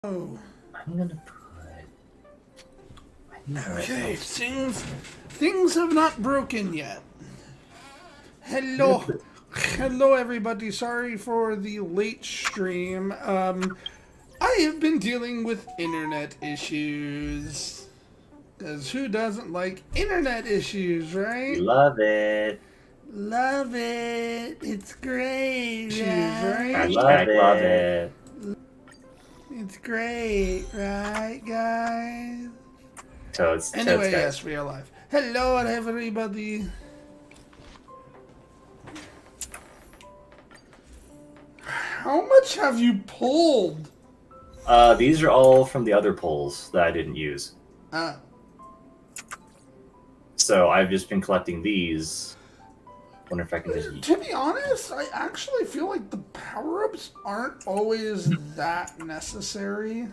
Oh. I'm gonna put. Okay, things have not broken yet. Hello everybody. Sorry for the late stream. I have been dealing with internet issues. Cause who doesn't like internet issues, right? Love it. Love it. It's great, right? Hashtag love it. It's great, right, guys? Toads. Anyway, Toads, guys. yes, we are live. Hello, everybody. How much have you pulled? These are all from the other polls that I didn't use. So I've just been collecting these. Wonder if I can just. To be honest, I actually feel like the power-ups aren't always that necessary.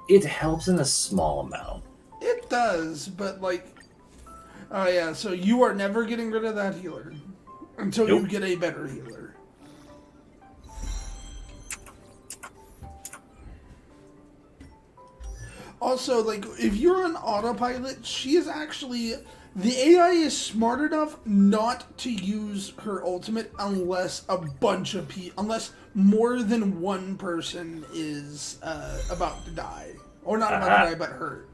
It helps in a small amount. It does, but like... Oh yeah, so you are never getting rid of that healer. Until you get a better healer. Also, like, if you're on autopilot, she is actually... The AI is smart enough not to use her ultimate unless a bunch of unless more than one person is about to die. Or not about to die, but hurt.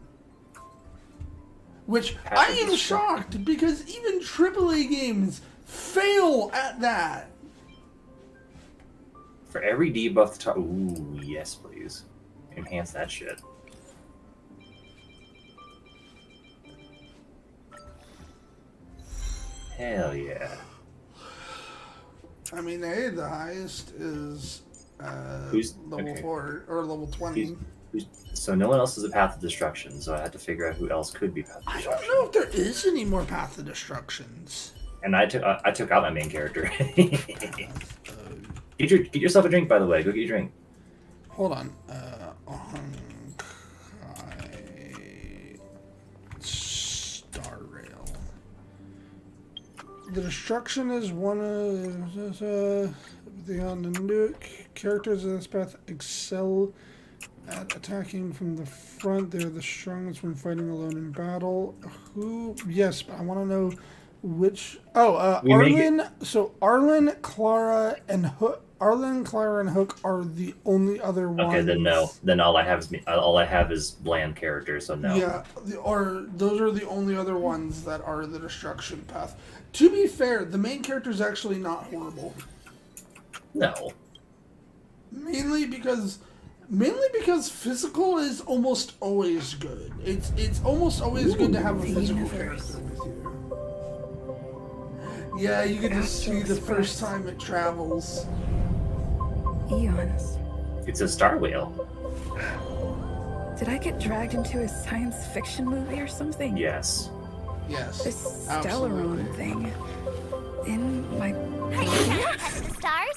Which, I am shocked, because even AAA games fail at that. For every debuff, ooh, yes, please. Enhance that shit. Hell yeah. I mean, hey, the highest is level 4, or level 20. So no one else is a Path of Destruction, so I had to figure out who else could be Path of Destruction. I don't know if there is any more Path of Destructions. And I took out my main character. Get yourself a drink, by the way. Go get your drink. Hold on. Star Rail. The destruction is one of the on the nuke. Characters in this path excel at attacking from the front. They're the strongest when fighting alone in battle. Who? Yes, but I want to know which. Oh, Arlen. So Arlen, Clara, and Hook. Arlen, Clara, and Hook are the only other ones. Okay, then no. Then all I have is bland characters, so no. Yeah, those are the only other ones that are the destruction path. To be fair, the main character is actually not horrible. No. Mainly because physical is almost always good. It's almost always good to have a physical character with you. Yeah, you get to see the first time it travels. Eons. It's a star whale. Did I get dragged into a science fiction movie or something? Yes. Yes. This Stellaron thing. In my... Are you trying to touch the stars?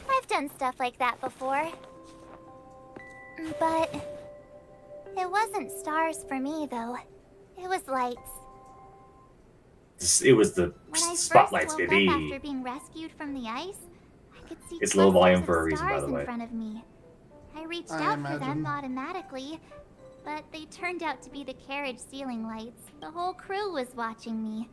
I've done stuff like that before. But... it wasn't stars for me, though. It was lights. It was the When I spotlights, first woke baby. up after being rescued from the ice, I could see It's low volume clusters for a of reason, by stars the way. in front of me. I reached I out imagine. for them automatically, but they turned out to be the carriage ceiling lights. The whole crew was watching me.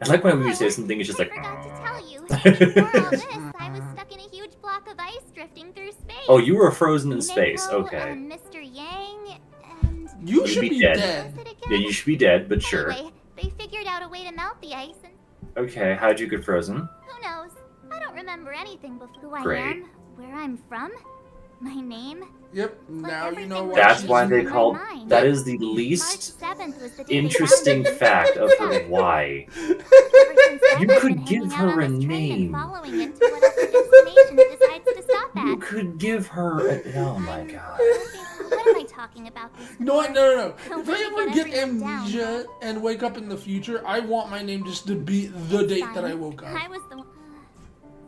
I like when you say something, it's just like... I forgot to tell you. Before all this, I was stuck in a huge block of ice drifting through space. Oh, you were frozen in space. Minako Okay. and Mr. Yang and... You should be dead. Yeah, you should be dead, but sure. Anyway, they figured out a way to melt the ice and... Okay, how'd you get frozen? Who knows? I don't remember anything before who Great. I am, where I'm from, my name. Yep, now you know why. That's she's why they in my call... mind. That is the March least 7th was the day interesting they found fact me. of her why. Ever since then, You I've could been give hanging out her a on this train and name. following it to whatever destination it decides to stop at. You could give her a... Oh my god. What am I talking about? No. If Nobody I ever get get everyone down. amnesia and wake up in the future, I want my name just to be the date that I woke up. I was the one.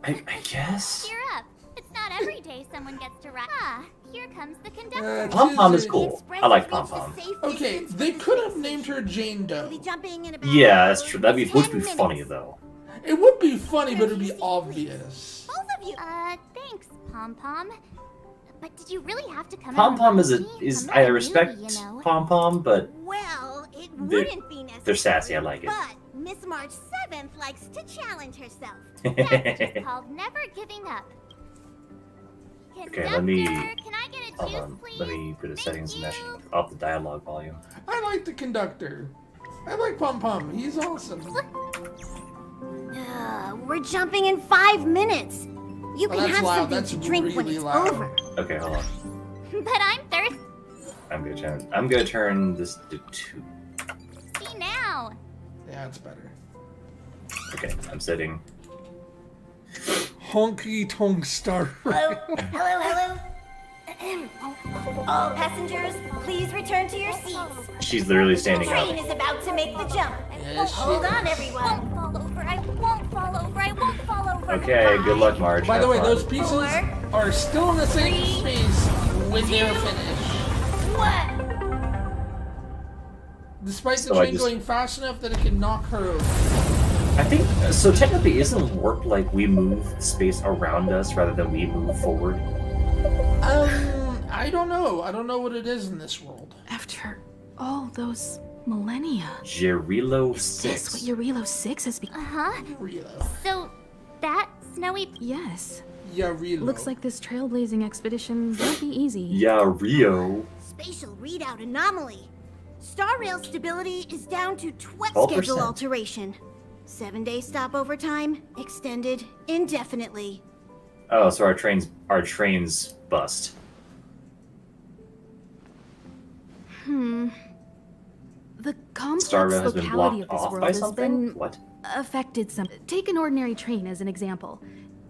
I guess? Cheer up. It's not every day someone gets to ride. Ah, here comes the conductor. Pom Pom is cool. I like Pom Pom. Okay, they could have named her Jane Doe. Yeah, that's true. That'd be funny though. It would be funny, but it'd be obvious. Both of you. Thanks. Thanks, Pom Pom. But did you really have to come Pom out Pom and is watch me? is I'm not I a respect newbie, you know. Pom Pom, but Well, it They're- wouldn't be necessary. they're sassy, I like it. But Miss March 7th likes to challenge herself. That's just called never giving up. Okay, let me- Conductor, can I get a hold juice, on. please? Let me go to Thank settings and actually you. up the dialogue volume. I like the conductor. I like Pom Pom. He's awesome. We're jumping in 5 minutes. You Well, can that's have loud. something That's to drink when really it's loud. over. Okay, hold on. But I'm thirsty. I'm gonna turn this to 2. See now. Yeah, it's better. Okay, I'm setting. Honky Tonk Star. Hello? Hello? All passengers, please return to your seats. She's literally The standing train up. is about to make the jump. Yes, Hold on, I everyone. won't fall over. I won't fall over. I won't fall over. Okay, good luck, Marge. By the Have way, fun. those pieces are still in the same space when they're finished. What? Despite the So I train just- going fast enough that it can knock her over. I think so. Technically, isn't warp like we move space around us rather than we move forward? I don't know. I don't know what it is in this world. After all those millennia. Jirilo Is this 6. what Eurilo 6 has become? Uh-huh. Relo. So, that snowy... Yes. Yeah, Relo. Looks like this trailblazing expedition won't be easy. Yeah, Rio. Spatial readout anomaly. Star rail stability is down to 12%. schedule alteration. 7-day stopover time extended indefinitely. Oh, so our trains bust. The complex Star Rail has been locality blocked of this off world by has something. been What? affected some. Take an ordinary train as an example.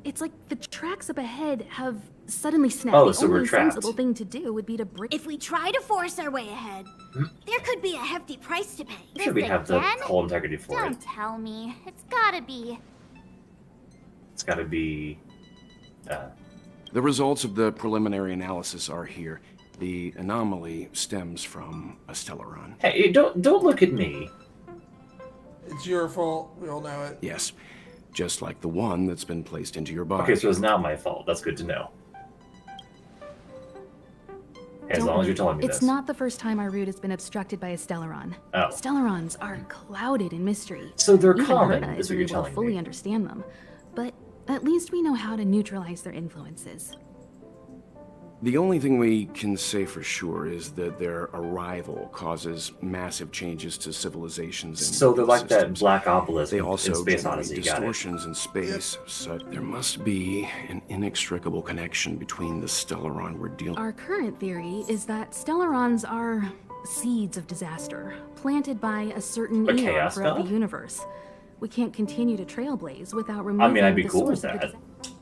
It's like the tracks up ahead have suddenly snapped. Oh, the so we're only trapped. sensible thing to do would be to break. If we try to force our way ahead, there could be a hefty price to pay. Should we have the again? whole integrity for it? Don't tell me. It's gotta be. It's got to be. The results of the preliminary analysis are here. The anomaly stems from a stellaron. Hey, don't look at me. It's your fault. We all know it. Yes, just like the one that's been placed into your body. Okay, so it's not my fault. That's good to know. As Don't long as you're worry, telling me it's this. not the first time our route has been obstructed by a stellaron. Oh. Stellarons are clouded in mystery. So they're Even common, Herta is what isn't you're able to telling fully me. understand them, but at least we know how to neutralize their influences. The only thing we can say for sure is that their arrival causes massive changes to civilizations and So they're like that systems. black obelisk They in also Space generate Odyssey. Got it. distortions in space, so there must be an inextricable connection between the stellaron we're dealing. Our current theory is that stellarons are seeds of disaster, planted by a certain Like eon chaos throughout stuff? the universe. We can't continue to trailblaze without removing I'd be the cool with source of the that. disaster.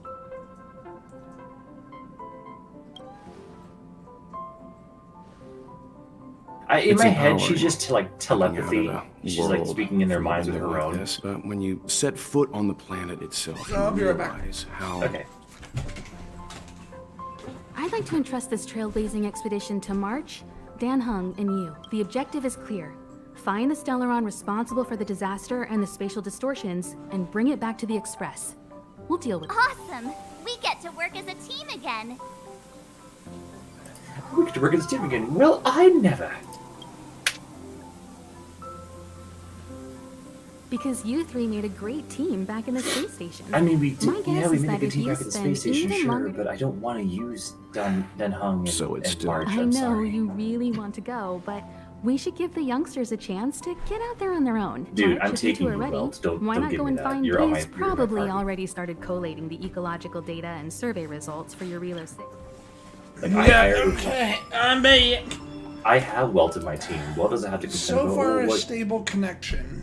In It's my head, empowering. she's just like telepathy. Coming out of the She's like world speaking in their from minds with living her like own. this, but when you set foot on the planet itself, I'll you be right back. realize how Okay. I'd like to entrust this trailblazing expedition to March, Dan Hung, and you. The objective is clear. Find the stellaron responsible for the disaster and the spatial distortions, and bring it back to the Express. We'll deal with it. Awesome. We get to work as a team again. We get to work as a team again. Well, I never. Because you three made a great team back in the space station. I mean, we My did. guess Yeah, we is made a that good if team you back at the spend space station, even sure, longer- but I don't want to use Dan Hung and, So it's and still- Marge. I I'm know sorry. you really want to go, but we should give the youngsters a chance to get out there on their own. Dude, March, I'm if you two taking are you, ready, Welt. Don't- why don't not give go me and that. find You're on He's my- you're on my probably party. already started collating the ecological data and survey results for your Relo 6. Like, Okay, I'm back. I have Welt in my team. Welt doesn't have to contend So with far, a what- stable connection.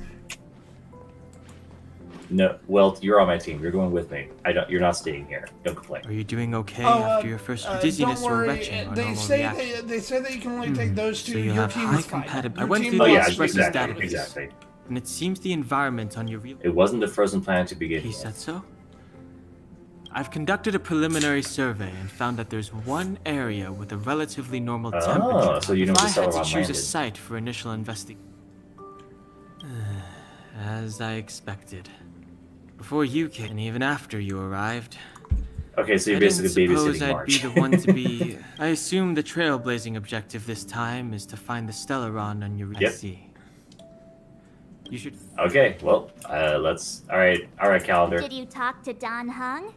No, Welt, you're on my team. You're going with me. You're not staying here. Don't complain. Are you doing okay Oh, after your first dizziness don't or worry. retching or They normal say reaction? they say that you can only take those two. So you Your have team high is fine. compatibility. Your I went team through Oh the is- yeah, Express's exactly, database. exactly. And it seems the environment on your real. It wasn't a frozen planet to begin He with. said so? I've conducted a preliminary survey and found that there's one area with a relatively normal Oh, temperature. so you know if where I had to Stellaron choose landed. a site for initial investigation. As I expected. Before you came, and even after you arrived, Okay, so you're I didn't basically suppose babysitting I'd March. be the one to be. I assume the trailblazing objective this time is to find the Stellaron on your Yep. IC. You should. Okay, well, let's. All right, calendar. Did you talk to Don Hung?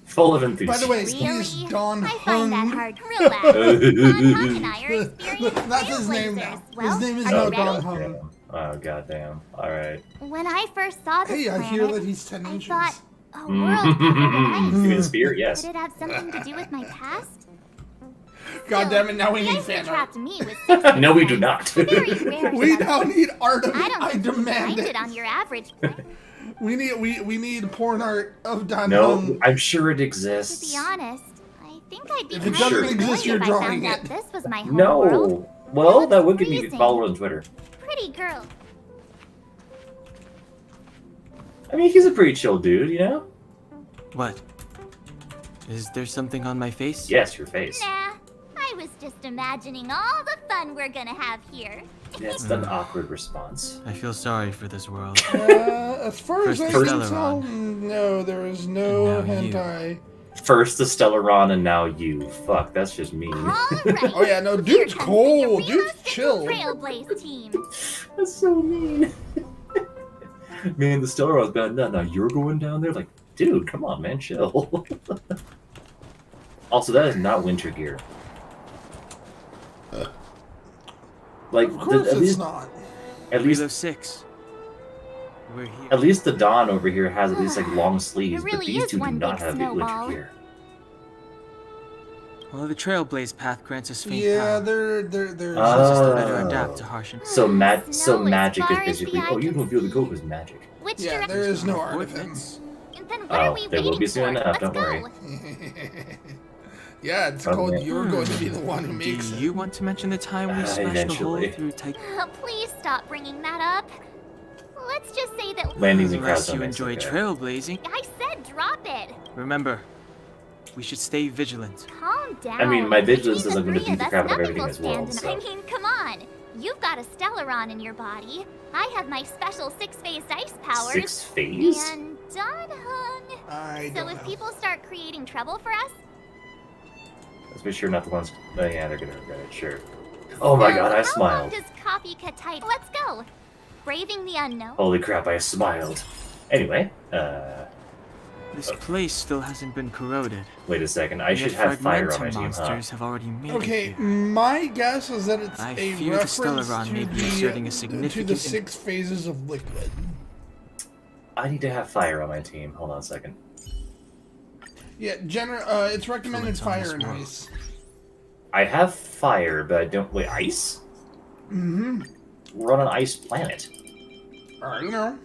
Full of By enthusiasm. the way, Really? he's Don I find that Hung. hard. Relax. Don Hung and I are experienced That's his name now. trailblazers. Well, His name is are now you Don ready? Hung. Oh goddamn! All right. When I first saw this Hey, I planet, hear that he's 10 I inches. thought a world covered in You mean the ice. spear? Yes. Could it have something to do with my past? God damn it, now we The need ice that fan art. trapped me was 6 No, we feet do high. not. Very rare We stuff. now need art of I it. don't I think you demand find it. it on your average planet. We need porn art of Don No, Hung. I'm sure it To exists. be honest, I think I'd be If kind it of doesn't annoyed exist, you're if I drawing found out it. this was my home world. No. Well, It that looks would give me freezing. followers on Twitter. Pretty girl. I mean, he's a pretty chill dude, you know? What? Is there something on my face? Yes, your face. Nah, I was just imagining all the fun we're gonna have here. That's an awkward response. I feel sorry for this world. As far as I First can Stellaron. tell, no, there is no And now you. hentai. First the Stellaron and now you. Fuck, that's just mean. All right. Oh yeah, no, Here dude's comes the cold. Arena Dude's City chill. Trailblaze team. That's so mean. Man, the Stellaron's bad. Now you're going down there? Like, dude, come on, man, chill. Also, that is not winter gear. Like, Of course at it's least, not. at least, 306. We're here. at least the Dawn over here has at least like long sleeves, It but really these is two do one not big have the winter snowball. gear. Well, the Trailblaze path grants us faint Yeah, power. they're It's just to better Oh. adapt to harsh and So Snow so as magic is far as basically. the eye Oh, you can can feel the see. goat is magic. Which yeah, direction? there is no art of him. coordinates. Then what Oh, are we there will waiting be soon for? enough, Let's don't go. worry. Yeah, it's Oh, called man. You're Going to Be the One Who Do Makes you It. want to mention the time we smashed Eventually. a hole through tight... Oh, please stop bringing that up. Let's just say that Landings and Unless crowds you don't make enjoy sense, okay. trailblazing. I said drop it. Remember, we should stay vigilant. Calm down. I mean, my vigilance Between isn't the gonna three beat the of crap us, out of nothing everything will as well, stand. so. I mean, come on. You've got a Stellaron in your body. I have my special six-phased ice powers. 6 phase? And Don Hung. I So don't if know. people start creating trouble for us, Let's be sure not the ones. Oh, yeah, they're gonna regret it, sure. Oh my so god, I how smiled. long does copycat type? Let's go. Braving the unknown. Holy crap, I smiled. Anyway, This place still hasn't been corroded. wait a second. I Yet should have fire on fragmentum my team, huh? monsters have already made it Okay, here. my guess is that it's I a fear the reference Stellaron to may be exerting a to significant the 6 phases of liquid. I need to have fire on my team. Hold on a second. Yeah, it's recommended Influence on fire this and world. ice. I have fire, but I don't. Wait, ice? Mm-hmm. We're on an ice planet. I don't know.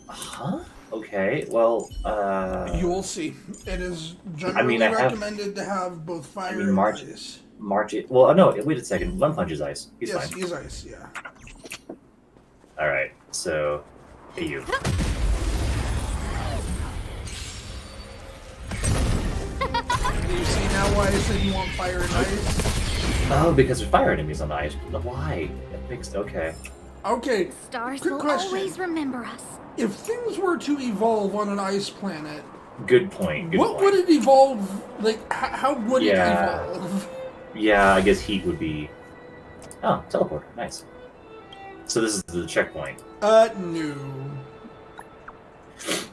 Huh? Okay, well, You will see. It is I generally mean, I have- recommended to have both fire mean, and March- ice. March. Well, no, wait a second. One Punch is ice. He's Yes, fine. he is ice, yeah. Alright, so. Hey, you. Do you see now why I said you want fire and ice? Oh, because there's fire enemies on the ice. Why? That makes. Okay. Okay, Stars Quick will question. always remember us. if things were to evolve on an ice planet, Good point. Good what point. would it evolve? Like, how would Yeah. it evolve? Yeah, I guess heat would be. Oh, teleport. Nice. So this is the checkpoint. No.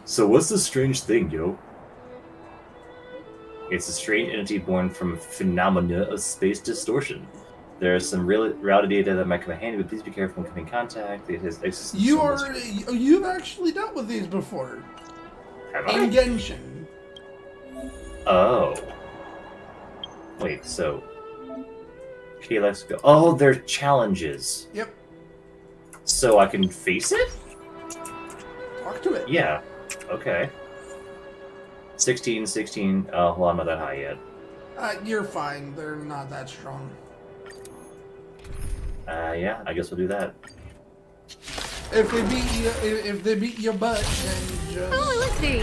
So what's this strange thing, yo? It's a strange entity born from phenomena of space distortion. There is some reality data that might come in handy, but please be careful when coming in contact. It has existence. You've actually dealt with these before. Have In I? Genshin. Oh. Wait, so. Okay, let's go. Oh, they're challenges. Yep. So I can face it? Talk to it. Yeah. Okay. 16. Oh, well, I'm not that high yet. You're fine. They're not that strong. Yeah, I guess we'll do that. If they beat your butt, then just. Oh, let's see.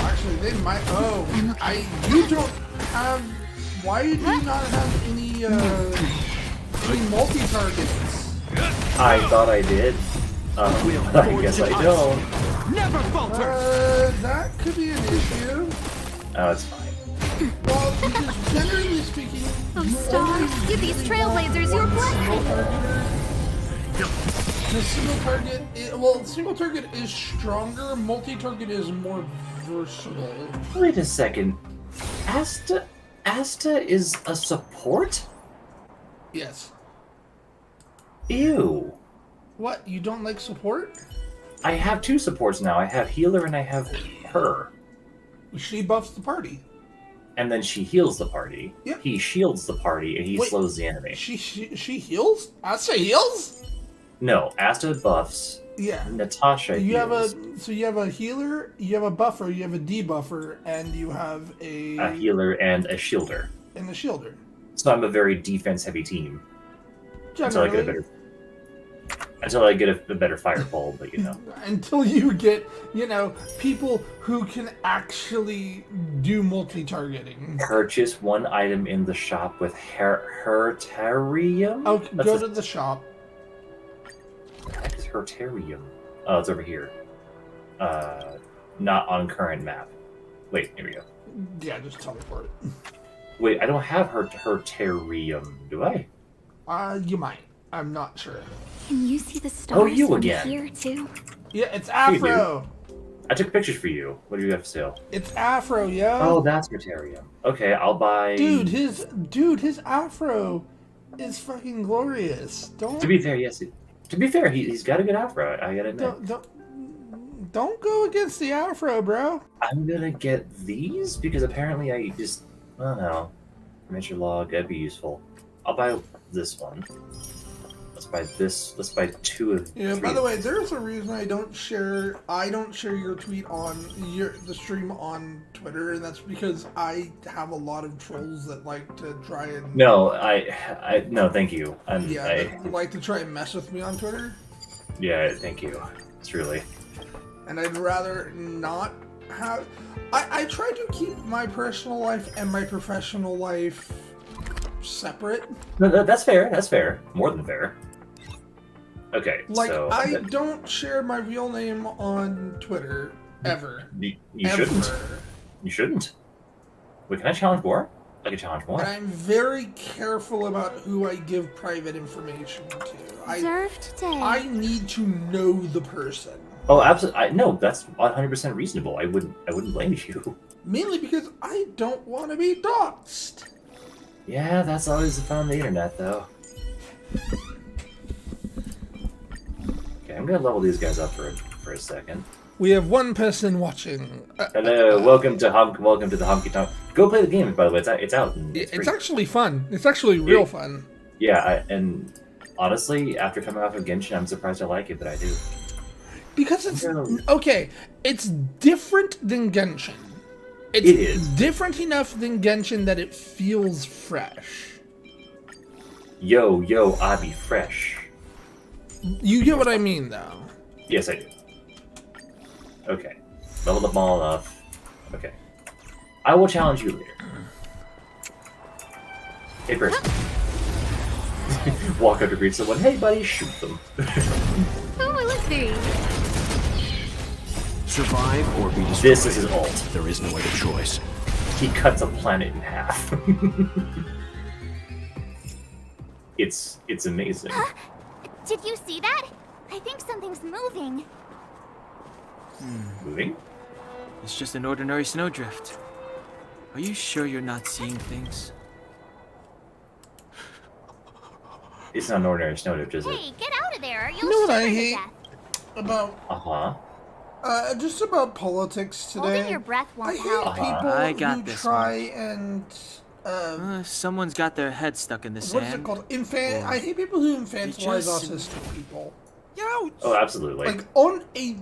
Actually, they might. Oh, you don't have. Why do you not have any multi targets? I thought I did. But I guess I don't. Never falter! That could be an issue. Oh, it's fine. Well, because generally speaking, Oh, you Star, only give these really trailblazers have your one blessing. single target. The single target is stronger. Multi-target is more versatile. Wait a second. Asta is a support? Yes. Ew. What? You don't like support? I have 2 supports now. I have healer and I have her. She buffs the party. And then she heals the party. Yep. He shields the party and he Wait, slows the enemy. She heals? Asta heals? No, Asta buffs. Yeah. Natasha You have heals. you have a healer, you have a buffer, you have a debuffer, and you have A healer and a shielder. and a shielder. So I'm a very defense-heavy team until I Generally, get a better fire pole. But until you get, people who can actually do multi-targeting. purchase 1 item in the shop with Hertarium. Oh, That's go a- to the shop. What the heck is Hertarium? Oh, it's over here. Not on current map. Wait, here we go. Yeah, just teleport it. Wait, I don't have Hertarium, do I? You might. I'm not sure. Can you see the stars Oh, you from again. here too? Yeah, it's you do. Afro. I took pictures for you. What do you have for sale? It's Afro, yo. Oh, that's Hertarium. Okay, I'll buy. Dude, his Afro is fucking glorious. Don't To be fair, yes. To be fair, he's got a good afro. I gotta admit. don't go against the Afro, bro. I'm gonna get these because apparently I don't know. Miniature log, that'd be useful. I'll buy this one. Let's buy this. Let's buy 2 of. Yeah. 3 By the of- way, there's a reason I don't share your tweet on the stream on Twitter, and that's because I have a lot of trolls that like to try and No, no, thank you. that like to try and mess with me on Twitter, Yeah, thank you. It's really. and I'd rather not have. I try to keep my personal life and my professional life separate. No, that's fair. That's fair. More than fair. Okay, Like, so I don't share my real name on Twitter, ever. you Ever. shouldn't. You shouldn't. Wait, can I challenge more? I can challenge more. And I'm very careful about who I give private information to. Observe today. I need to know the person. Oh, absolutely. No, that's 100% reasonable. I wouldn't blame you. Mainly because I don't want to be doxxed. Yeah, that's always the fun on the internet, though. Okay, I'm gonna level these guys up for a second. We have one person watching. Hello, welcome to the Honky Tonk. Go play the game, by the way. It's out. And It's free. actually fun. It's actually real fun. Yeah, and honestly, after coming off of Genshin, I'm surprised I like it, but I do. Because it's No. okay. It's different than Genshin. It's It is. different enough than Genshin that it feels fresh. Yo, I be fresh. You get what I mean, though. Yes, I do. Okay, leveled up all enough. Okay, I will challenge you later. Hey, person. Walk up to greet someone. Hey, buddy, shoot them. Oh, I like these. Survive or be destroyed. This is his ult. There is no other choice. He cuts a planet in half. It's amazing. Did you see that? I think something's moving. Moving? It's just an ordinary snowdrift. Are you sure you're not seeing things? It's not an ordinary snowdrift, is it? Hey, get out of there. You'll You know what I shiver to hate? death. About just about politics today. Holding your breath I won't hate help. people I got who this try and Someone's got their head stuck in the sand. what is it called? I hate people who infantilize just- autistic people. Oh, absolutely. Like on a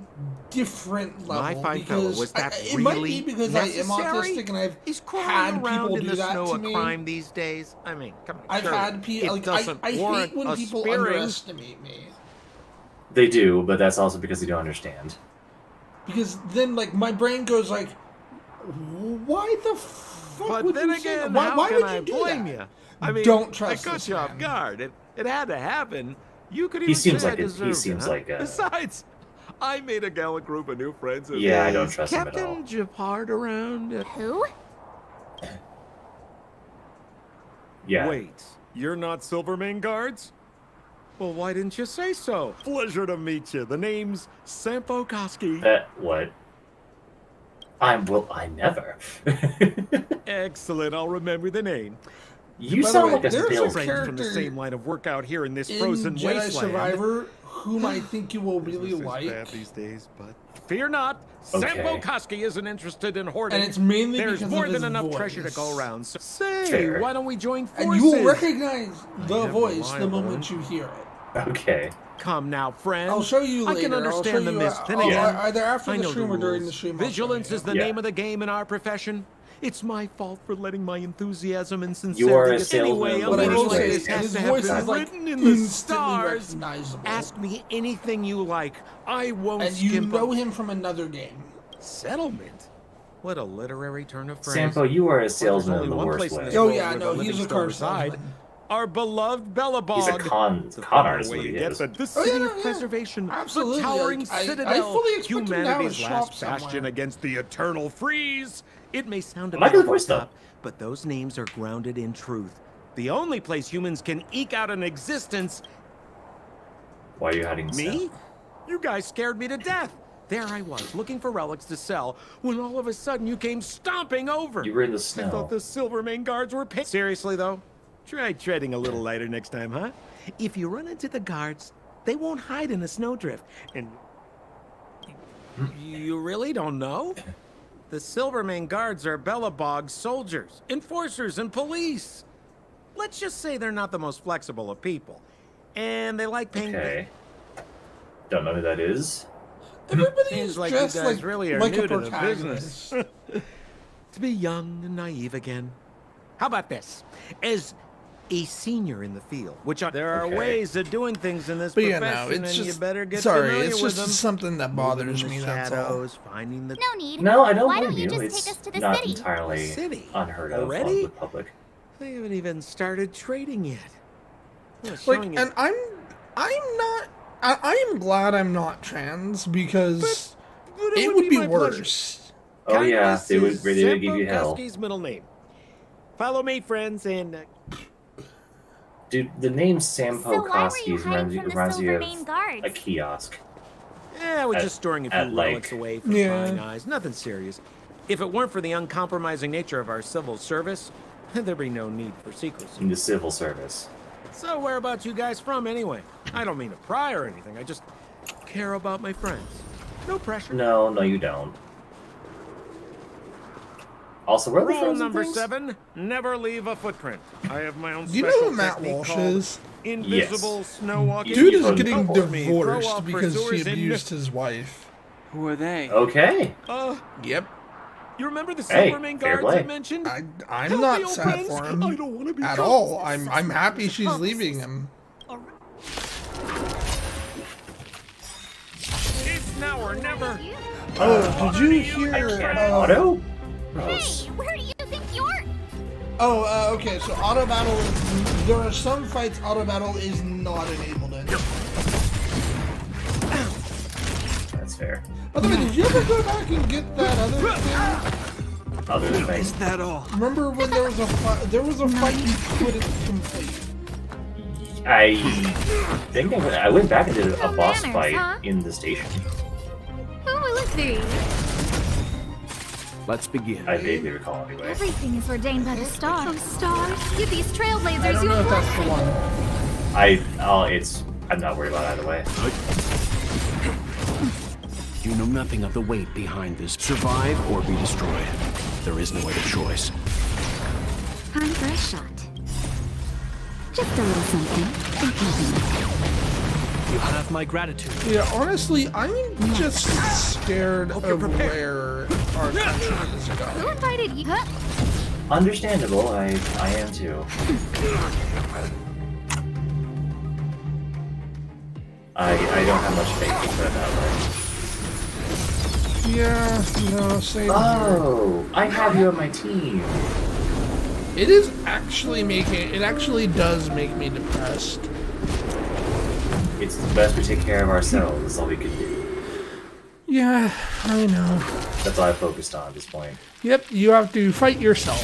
different level. My fine fellow, because was that it might really be because I am necessary? autistic and I've Is crawling had around people in do the that snow to a me. crime these days? I mean, come on. I've surely had people. it Like, doesn't I hate warrant when a people spearing. underestimate me. They do, but that's also because they don't understand. Because then, like, my brain goes like, "Why the fuck But would then you say again, that? Why how would can you I do blame that?" you? I mean, Don't trust I caught this you man. off guard. It had to happen. You could He even seems say I like he deserved seems it, huh? like a. Besides, I made a gallant group of new friends. Of Yeah, I don't his. trust him at Captain all. Japard around. Who? Yeah. Wait, you're not Silvermane guards? Well, why didn't you say so? Pleasure to meet you. The name's Sampo Koski. What? I never. Excellent. I'll remember the name. You By the sound way, like a there's a salesman. Friends from the character same line of work out here in this in frozen Jedi wasteland. Survivor whom I think you will really Business is bad like. these days, but fear not. Okay. Sampo Koski isn't interested in hoarding. And it's mainly There's because more of his than enough voice. treasure to go around. So say, Fair. why don't we join forces? And you will recognize the am voice the reliable. moment you hear it. Okay. Come now, friends. I'll show you later. I can I'll show understand the you, mist. Then oh, again, either after I the know stream or during the rules. stream. I'll show Vigilance you. is the Yeah. name of the game in our profession. It's my fault for letting my enthusiasm and You sincerity are a get salesman anyway. of What I the will worst say ways. is Has his to have voice been is like written in the instantly stars. recognizable. Ask me anything you like. I won't And you skimp know on him from another game. settlement. What a literary turn of phrase. Sampo, you are a Well, there's salesman only in the one worst place in way. this Oh world yeah, where no, the he's living a still car reside. salesman. Our beloved Bellabog. He's a con It's a artist, way what you he get is. the Oh, city yeah, of yeah. preservation, Absolutely. the towering Like, I citadel, fully expect him to have a humanity's shop last somewhere. bastion against the eternal freeze. It may sound a I like bit the voice, over the though. top, but those names are grounded in truth. The only place humans can eke out an existence. Why are you hiding Me? You guys scared me to death. There I was, looking for relics to sell, when all of a sudden you came stomping over. You were in the I snow. thought the Silvermane guards were Seriously, though? Try treading a little lighter next time, huh? If you run into the guards, they won't hide in a snowdrift. And you really don't know? The Silvermane guards are Bellabog's soldiers, enforcers, and police. Let's just say they're not the most flexible of people. And they like paying... Okay. Don't know who that is. Everybody's Seems like you dressed guys like, really are like new a to the protagonist. To be young and naive again. How about this? As a senior in the field, there are Okay. ways of doing things in this But yeah, profession, no, it's and just you better get sorry. familiar It's with just them. something that bothers Moving me. in the That's all. shadows, finding the No need. No, I don't Why blame don't you just It's take us to the not city? entirely City? unheard of Already? on the public. They haven't even started trading yet. Well, Like, showing and I'm not. I am glad I'm not trans because But it would be my pleasure. worse. Oh yeah, Kindness they would is really give you hell. Sampo Koski's middle name. Follow me, friends, and Dude, the name So Sampo why were you Koskies hiding from the reminds you Silvermane of guards? a kiosk. yeah, we're At- just storing a at, few like- relics away from Yeah. prying eyes. Nothing serious. If it weren't for the uncompromising nature of our civil service, there'd be no need for secrecy. In the civil service. So where about you guys from, anyway? I don't mean to pry or anything. I just care about my friends. No pressure. No, you don't. Also, where are the Rule frozen number things? 7, never leave a footprint. I have my own Do you know special who Matt technique Walsh called is? invisible snow walking. Dude is Don't getting Don't me, throw divorced off because she pursuers and- abused his wife. Who are they? Okay. Yep. You remember the Hey, Silvermane fair guards I play. mentioned? I'm Help not me, old sad friends. for him I don't want to be at caught. all. I'm happy she's leaving him. It's now or never. Oh, did you hear? I can't auto? Hey, Gross. where do you think you're? Okay. So auto battle. There are some fights auto battle is not enabled in. That's fair. By the way, did you ever go back and get that other thing? Other thing. Is that all? Remember when there was a fight you couldn't complete? I think I went back and did a No boss manners, fight huh? in the station. Who will it be? Let's begin. I vaguely recall anyway. Everything is ordained by the stars. Oh, stars! Give these trailblazers I don't know your if that's the one. I'm not worried about either way. You know nothing of the weight behind this. Survive or be destroyed. There is no other choice. Time for a shot. Just a little something. You have my gratitude. Yeah, honestly, I'm just scared of where our country is Who going. invited you? Huh? Understandable, I am too. I don't have much faith in that outright. Yeah, no, same here. Oh, I have you on my team. It is actually it actually does make me depressed. It's best we take care of ourselves. That's all we can do. Yeah, I know. That's all I focused on at this point. Yep, you have to fight yourself.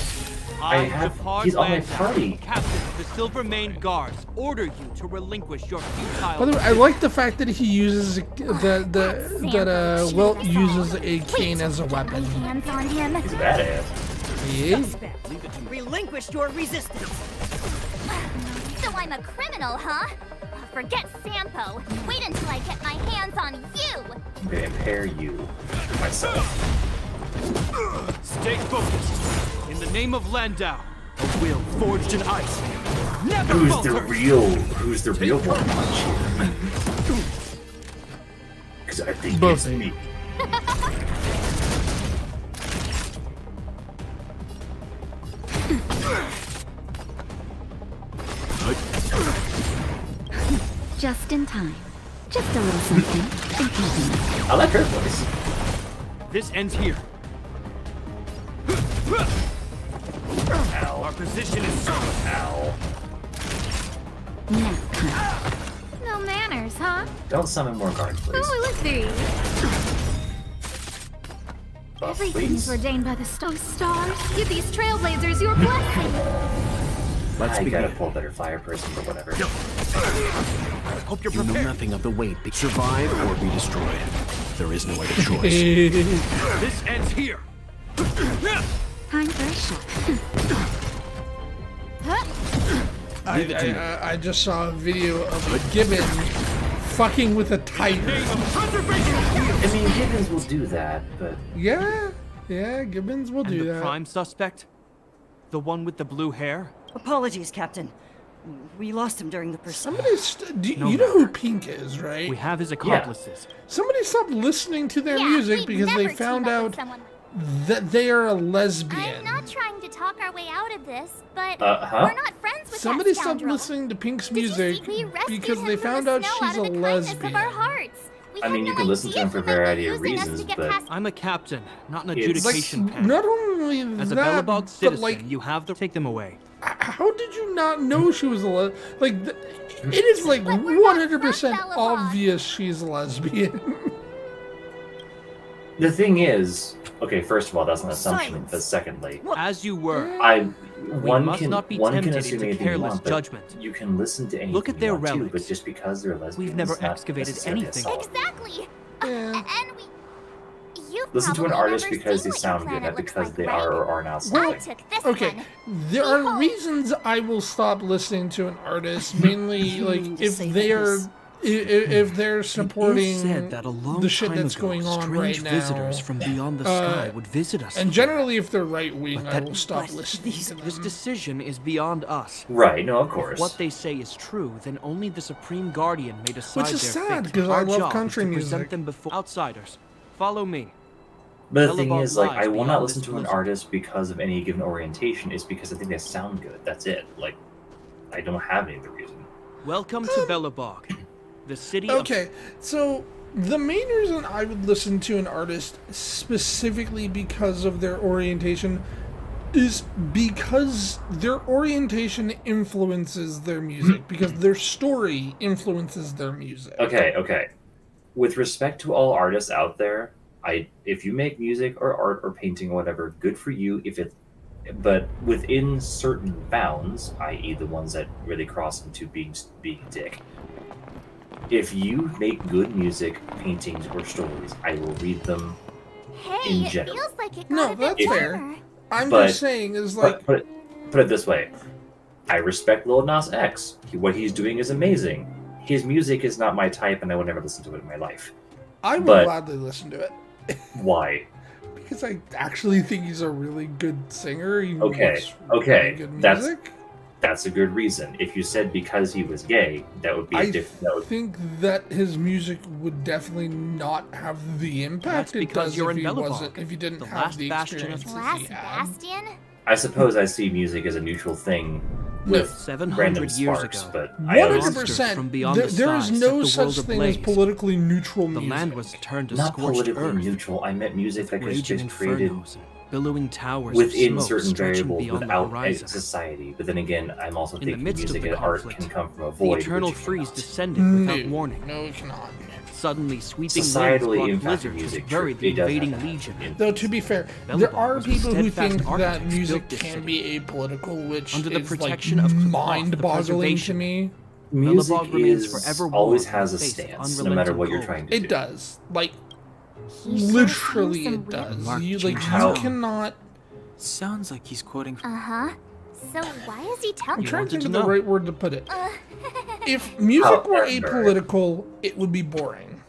He's on my party. Captain of the Silvermane Guards, order you to relinquish your futile. By the way, I like the fact that he uses Wilt uses a cane as a weapon. Hands on him. He's a badass. Yeah. Relinquish your resistance. So I'm a criminal, huh? Forget Sampo. Wait until I get my hands on you. I'm gonna impair you myself. Stay focused. In the name of Landau, a will forged in ice. Never Who's the real one punch here? Because I think Both it's of you. me. Just in time. Just a little something. I like her voice. This ends here. Ow. Our position is certain. Ow. No manners, huh? Don't summon more guards, please. Oh, let's see. Buff, Everything please. is ordained by the stars. Give these trailblazers your blessing. Let's I begin. gotta pull a better fire person, but whatever. Hope you're You know prepared. nothing of the weight. Survive or be destroyed. There is no other choice. This ends here. Time for a shot. I just saw a video of a gibbon fucking with a tiger. I mean, Gibbons will do that, but Yeah, gibbons will And do the that. prime suspect? The one with the blue hair? Apologies, Captain. We lost him during the pursuit. Somebody, you know who Pink is, right? We have his accomplices. Somebody stopped listening to their Yeah, music we'd because never they team found up with out someone that they are a I'm lesbian. not trying to talk our way out of this, but huh? we're not friends with Somebody that stopped scoundrel. listening to Pink's Did you see? music We rescued because him they from found the out snow she's out a of the kindness lesbian. Of our hearts. We I had mean, no you can listen to idea him for a he might be variety of using us to reasons, get but- past- I'm a captain, not an It's- adjudication Like, panel. not only As a that, Bellabog but citizen, like, you have to take them away. how did you not know she was a it is like But we're not 100% from Bellabog. obvious she's a lesbian. the thing is, okay, first of all, that's an assumption, Silence. but secondly, As you were. one must can not be one can tempted assume into anything you careless want, but judgment. you can listen to anything Look at their you want to, relics. but just because they're lesbians, We've never is not excavated necessarily anything. assault. Exactly. Yeah. And we. You Listen to an probably artist never because seen they what your sound good, planet not looks because like, they right? are or are not I something. took this Okay, one. there are Behold. reasons I will stop listening to an artist, mainly like if say they that are this- if they're supporting said that a long the shit time that's ago, going on strange right now. visitors from beyond the sky would visit us. And generally, if they're right wing, But I that- will stop but listening these- to them. This decision is beyond us. Right? No, of course. If what they say is true, then only the Supreme Guardian may decide Which is their sad, fate. 'cause I Our love job country is to music. present them before outsiders. Follow me. But the thing Bellabog is, like, lies I will not beyond listen this to an blizzard. artist because of any given orientation. It's because I think they sound good. That's it. Like, I don't have any other reason. Welcome to Bellabog, the city of... Okay, so the main reason I would listen to an artist specifically because of their orientation is because their orientation influences their music, because their story influences their music. Okay. With respect to all artists out there, if you make music or art or painting or whatever, good for you. But within certain bounds, i.e., the ones that really cross into being a dick. If you make good music, paintings, or stories, I will read them. Hey, in it general. feels like it No, got a bit that's fair. warmer. I'm But- just saying, is like, Put it this way: I respect Lil Nas X. What he's doing is amazing. His music is not my type, and I would never listen to it in my life. I would but- gladly listen to it. Why? Because I actually think he's a really good singer. He Okay, makes okay, really good that's- music. That's a good reason. If you said because he was gay, that would be a I different. That would, think that his music would definitely not have the impact That's it because does you're if in he Bellabog, wasn't, if he didn't the have last the bastion of experiences Last he had. Bastion? I suppose I see music as a neutral thing with 700 random years sparks, ago. but I always, 100%. from beyond There, the there is sky set no the such world thing as ablaze. politically neutral The music. land was turned to not scorched politically earth, neutral. I meant music that was raging just created. infernos and billowing towers within of smoke certain stretching variables beyond the without a horizon. society. But then again, I'm also In the thinking midst of music the and art conflict, can come from a The void. eternal which it freeze cannot. descended without warning. No, it cannot. Suddenly, sweeping Societally winds impacted brought blizzards music, which buried the it does have invading that legion. Though to be fair, Bellabog there are was the people who steadfast think that architects music built this can city. be apolitical, which Under the is protection like of Qlipoth, the mind-boggling to preservation. me. Music Bellabog remains is forever always warm in has the a face of stance, no matter unrelenting what you're cold. trying to do. It does. Like, He sure literally sounds it some weird- does. Mark You, James like, How- you cannot... Sounds like he's quoting from Uh-huh. So why is he I'm telling trying to wanted think to of the know. right word to put it. If music were However- apolitical, it would be boring.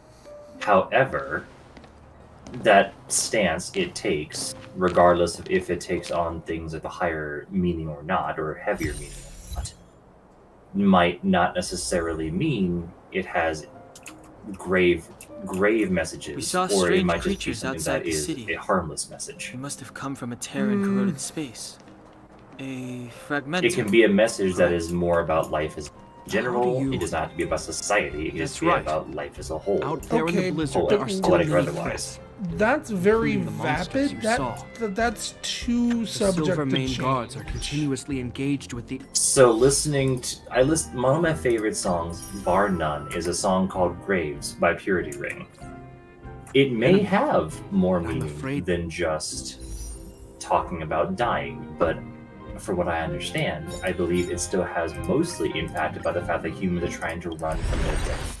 However, that stance it takes, regardless of if it takes on things of a higher meaning or not, or heavier meaning or not, might not necessarily mean it has grave messages, We saw or it strange might just be creatures something outside that the is city. a harmless message. He must have come from a tear-in corroded space. A fragmented. It can be a message that is more about life as general. you- It does not have to be about society. It That's is to be right. about life as a whole. Out there in Okay, the blizzard, but there are still poetic or many otherwise. threats. That's very Including the monsters vapid. you saw. That's too The subject to Silvermane change. guards are continuously engaged with the. So listening to, one of my favorite songs, bar none, is a song called Graves by Purity Ring. It may have more I'm meaning afraid- than just talking about dying, but for what I understand, I believe it still has mostly impacted by the fact that humans are trying to run from their death.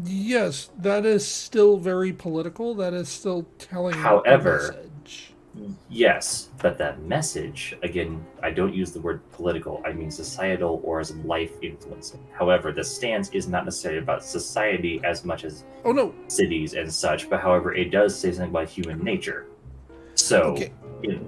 Yes, that is still very political. That is still telling However- a message. Yes, but that message, again, I don't use the word political, I mean societal or as life influencing. However, the stance is not necessarily about society as much as Oh no, cities and such, but however, it does say something about human nature. So, Okay.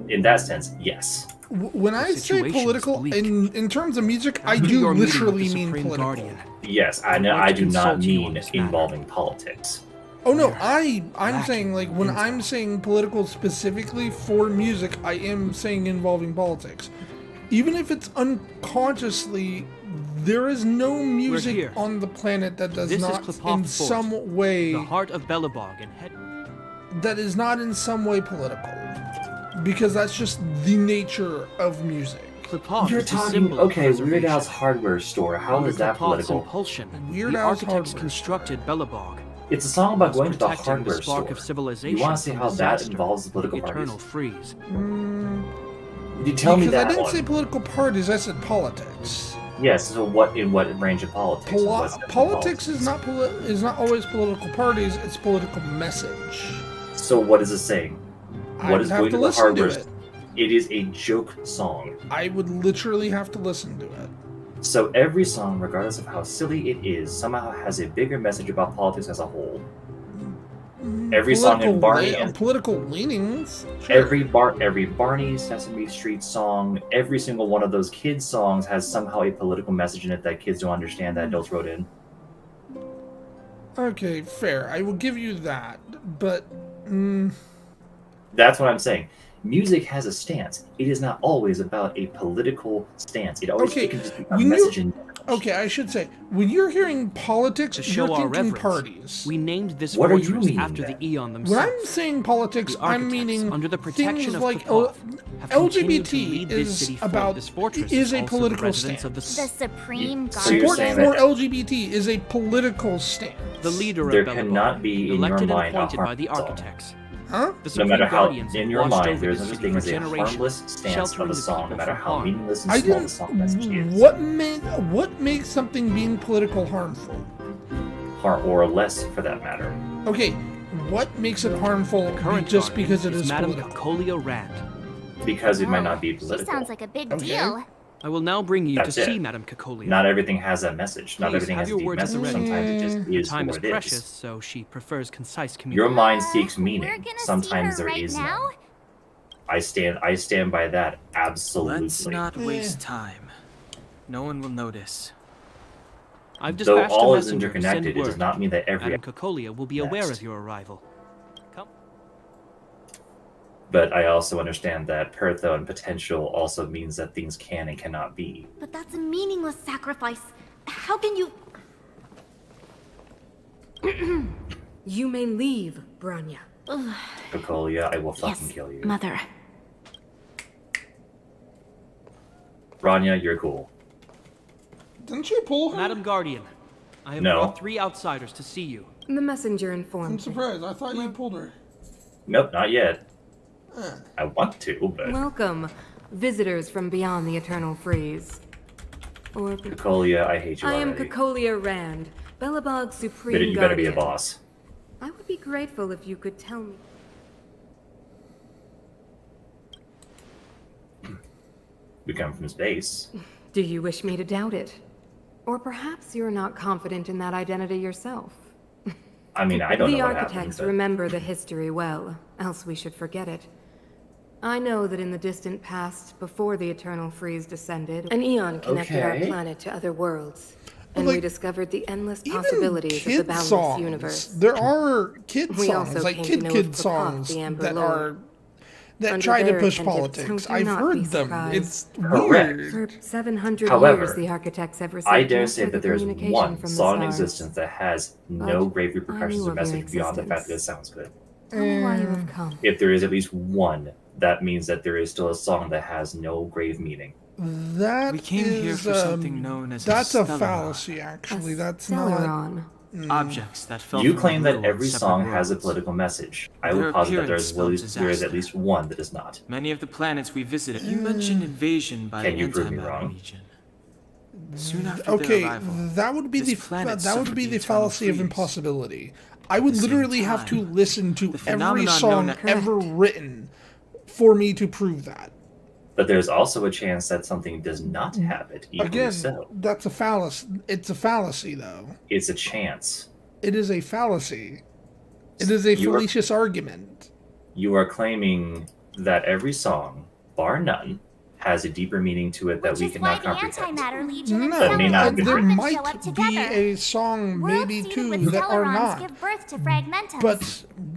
in that sense, yes. When I say situation is political, bleak. in terms of music, I After do your meeting with literally the mean Supreme political. Guardian, Yes, I know. I'd I like do to not consult you on mean this matter. involving politics. Oh no, We're I'm lacking saying like when I'm intel. saying political specifically for music, I am saying involving politics. Even if it's unconsciously, there is no music here. on the planet that does This is not Qlipoth in Fort, some way the heart of Bellabog and head. that is not in some way political. Because that's just the nature of music. Qlipoth You're is a talking, symbol of okay, Weird preservation. Al's hardware store. How Under is that Qlipoth's political? impulsion, Weird the Al's architects hardware constructed Bellabog. It's a song about going to the protecting hardware the spark store. of civilization You want to see from how that disaster, involves the political eternal parties? freeze. You tell me Because that I didn't one. say political parties, I said politics. Yes. So what range of politics? and what's different Politics is not always political parties. It's political message. So what is it saying? I What would is have going to to the listen to hardware? it. It is a joke song. I would literally have to listen to it. So every song, regardless of how silly it is, somehow has a bigger message about politics as a whole. Every song in Barney and political leanings. Sure. every Barney Sesame Street song, every single one of those kids songs has somehow a political message in it that kids don't understand that adults wrote in. Okay, fair. I will give you that, but That's what I'm saying. Music has a stance. It is not always about a political stance. It always Okay, it can just be a when you- message in okay, I should say when you're hearing politics, To show you're our thinking reverence, parties. we named this What are you fortress meaning after then? the Eon When themselves. I'm saying politics, The I'm architects, meaning under the protection things of like Qlipoth, have continued to LGBT lead this is city forward. about This fortress is a also the political residence stance. of the The Supreme Guard. So you're Support saying for that- LGBT is a political stance. The leader There of Bellabog, cannot be, in your elected mind, and a appointed by the harmful song. architects. Huh? The No Supreme matter how, Guardians in have your watched mind, over there is this such a city thing for as a generations, harmless stance of sheltering a the song, no people matter from how harm. meaningless and I small the didn't. song message is. What makes something being political harmful? Or less, for that matter. Okay, what makes it harmful Current just guardian because it is Madame political? Cocolia Rand. Because it might not be She political. sounds like a big Okay. deal. I will now bring you That's to it. see Madame Cocolia. Not everything has that message. Not Please everything have has a your deep words at the message. ready. Sometimes it just is Time what is it precious, is. so she prefers concise Your communication. mind seeks We're meaning. gonna Sometimes see her there right is now. none. I stand by that absolutely. Let's not waste time. No one will notice. I've Though dispatched all a is messenger to send interconnected, it does word. not mean that every. Madame Cocolia will be aware Next. of your arrival. Come. But I also understand that Pertho and potential also means that things can and cannot be. But that's a meaningless sacrifice. How can you... You may leave, Branya. Cocolia, I will fucking kill you. Mother. Rania, you're cool. Didn't you pull her? Madam Guardian, I have No. brought 3 outsiders to see you. The messenger I'm informed me. surprised. I thought you pulled her. Nope, not yet. I want to, but Welcome, visitors from beyond the eternal freeze. Or Cocolia, I hate you I already. am Cocolia Rand, Belobog's supreme But you better be a guardian. boss. I would be grateful if you could tell me. We come from space. Do you wish me to doubt it? Or perhaps you're not confident in that identity yourself. I mean, I don't The know what happened, architects but remember the history well, else we should forget it. I know that in the distant past, before the eternal freeze descended, an eon connected our Okay. planet to other worlds. And like, we discovered the endless Even possibilities of the kid boundless songs. universe. There are kid We songs, also like came to know kid of Prokop, songs the Amber that Lord. are that Under try to their push intentions, politics. do I've not heard be them. surprised. It's Correct. weird. For 700 However, years, the architects have received I dare no say further that there's communication one from the song in stars. existence that has no But grave I repercussions knew or of your message beyond the fact that it existence. sounds good. Tell me why you have come. If there is at least one, that means that there is still a song that has no grave meaning. That We came here is, for something known as that's a Stellaron. fallacy, actually. That's not. Stellaron. Objects that fell You from claim the that rule every of separate song has a worlds. political message. I Their would posit that appearance spelled there is at disaster. least one that is not. Many of the planets we visited, you mentioned invasion by Can the you prove me Antimatter wrong? Legion. Soon after Okay, their arrival, that would be this the planet that would suffered be the the eternal fallacy of freeze. impossibility. I would At the same literally have to time, listen to the every phenomenon song known as- ever written for me to prove that. But there's also a chance that something does not have it, equally Again, so. that's a fallacy. It's a fallacy, though. It's a chance. It is a fallacy. It is a You are- fallacious argument. You are claiming that every song, bar none, has a deeper meaning to it that Which we is cannot why the comprehend. Antimatter Legion and No, may not have been there written. might show up be together. a song, Worlds maybe seeded two, with that are Stellarons not. give birth to Fragmentas. But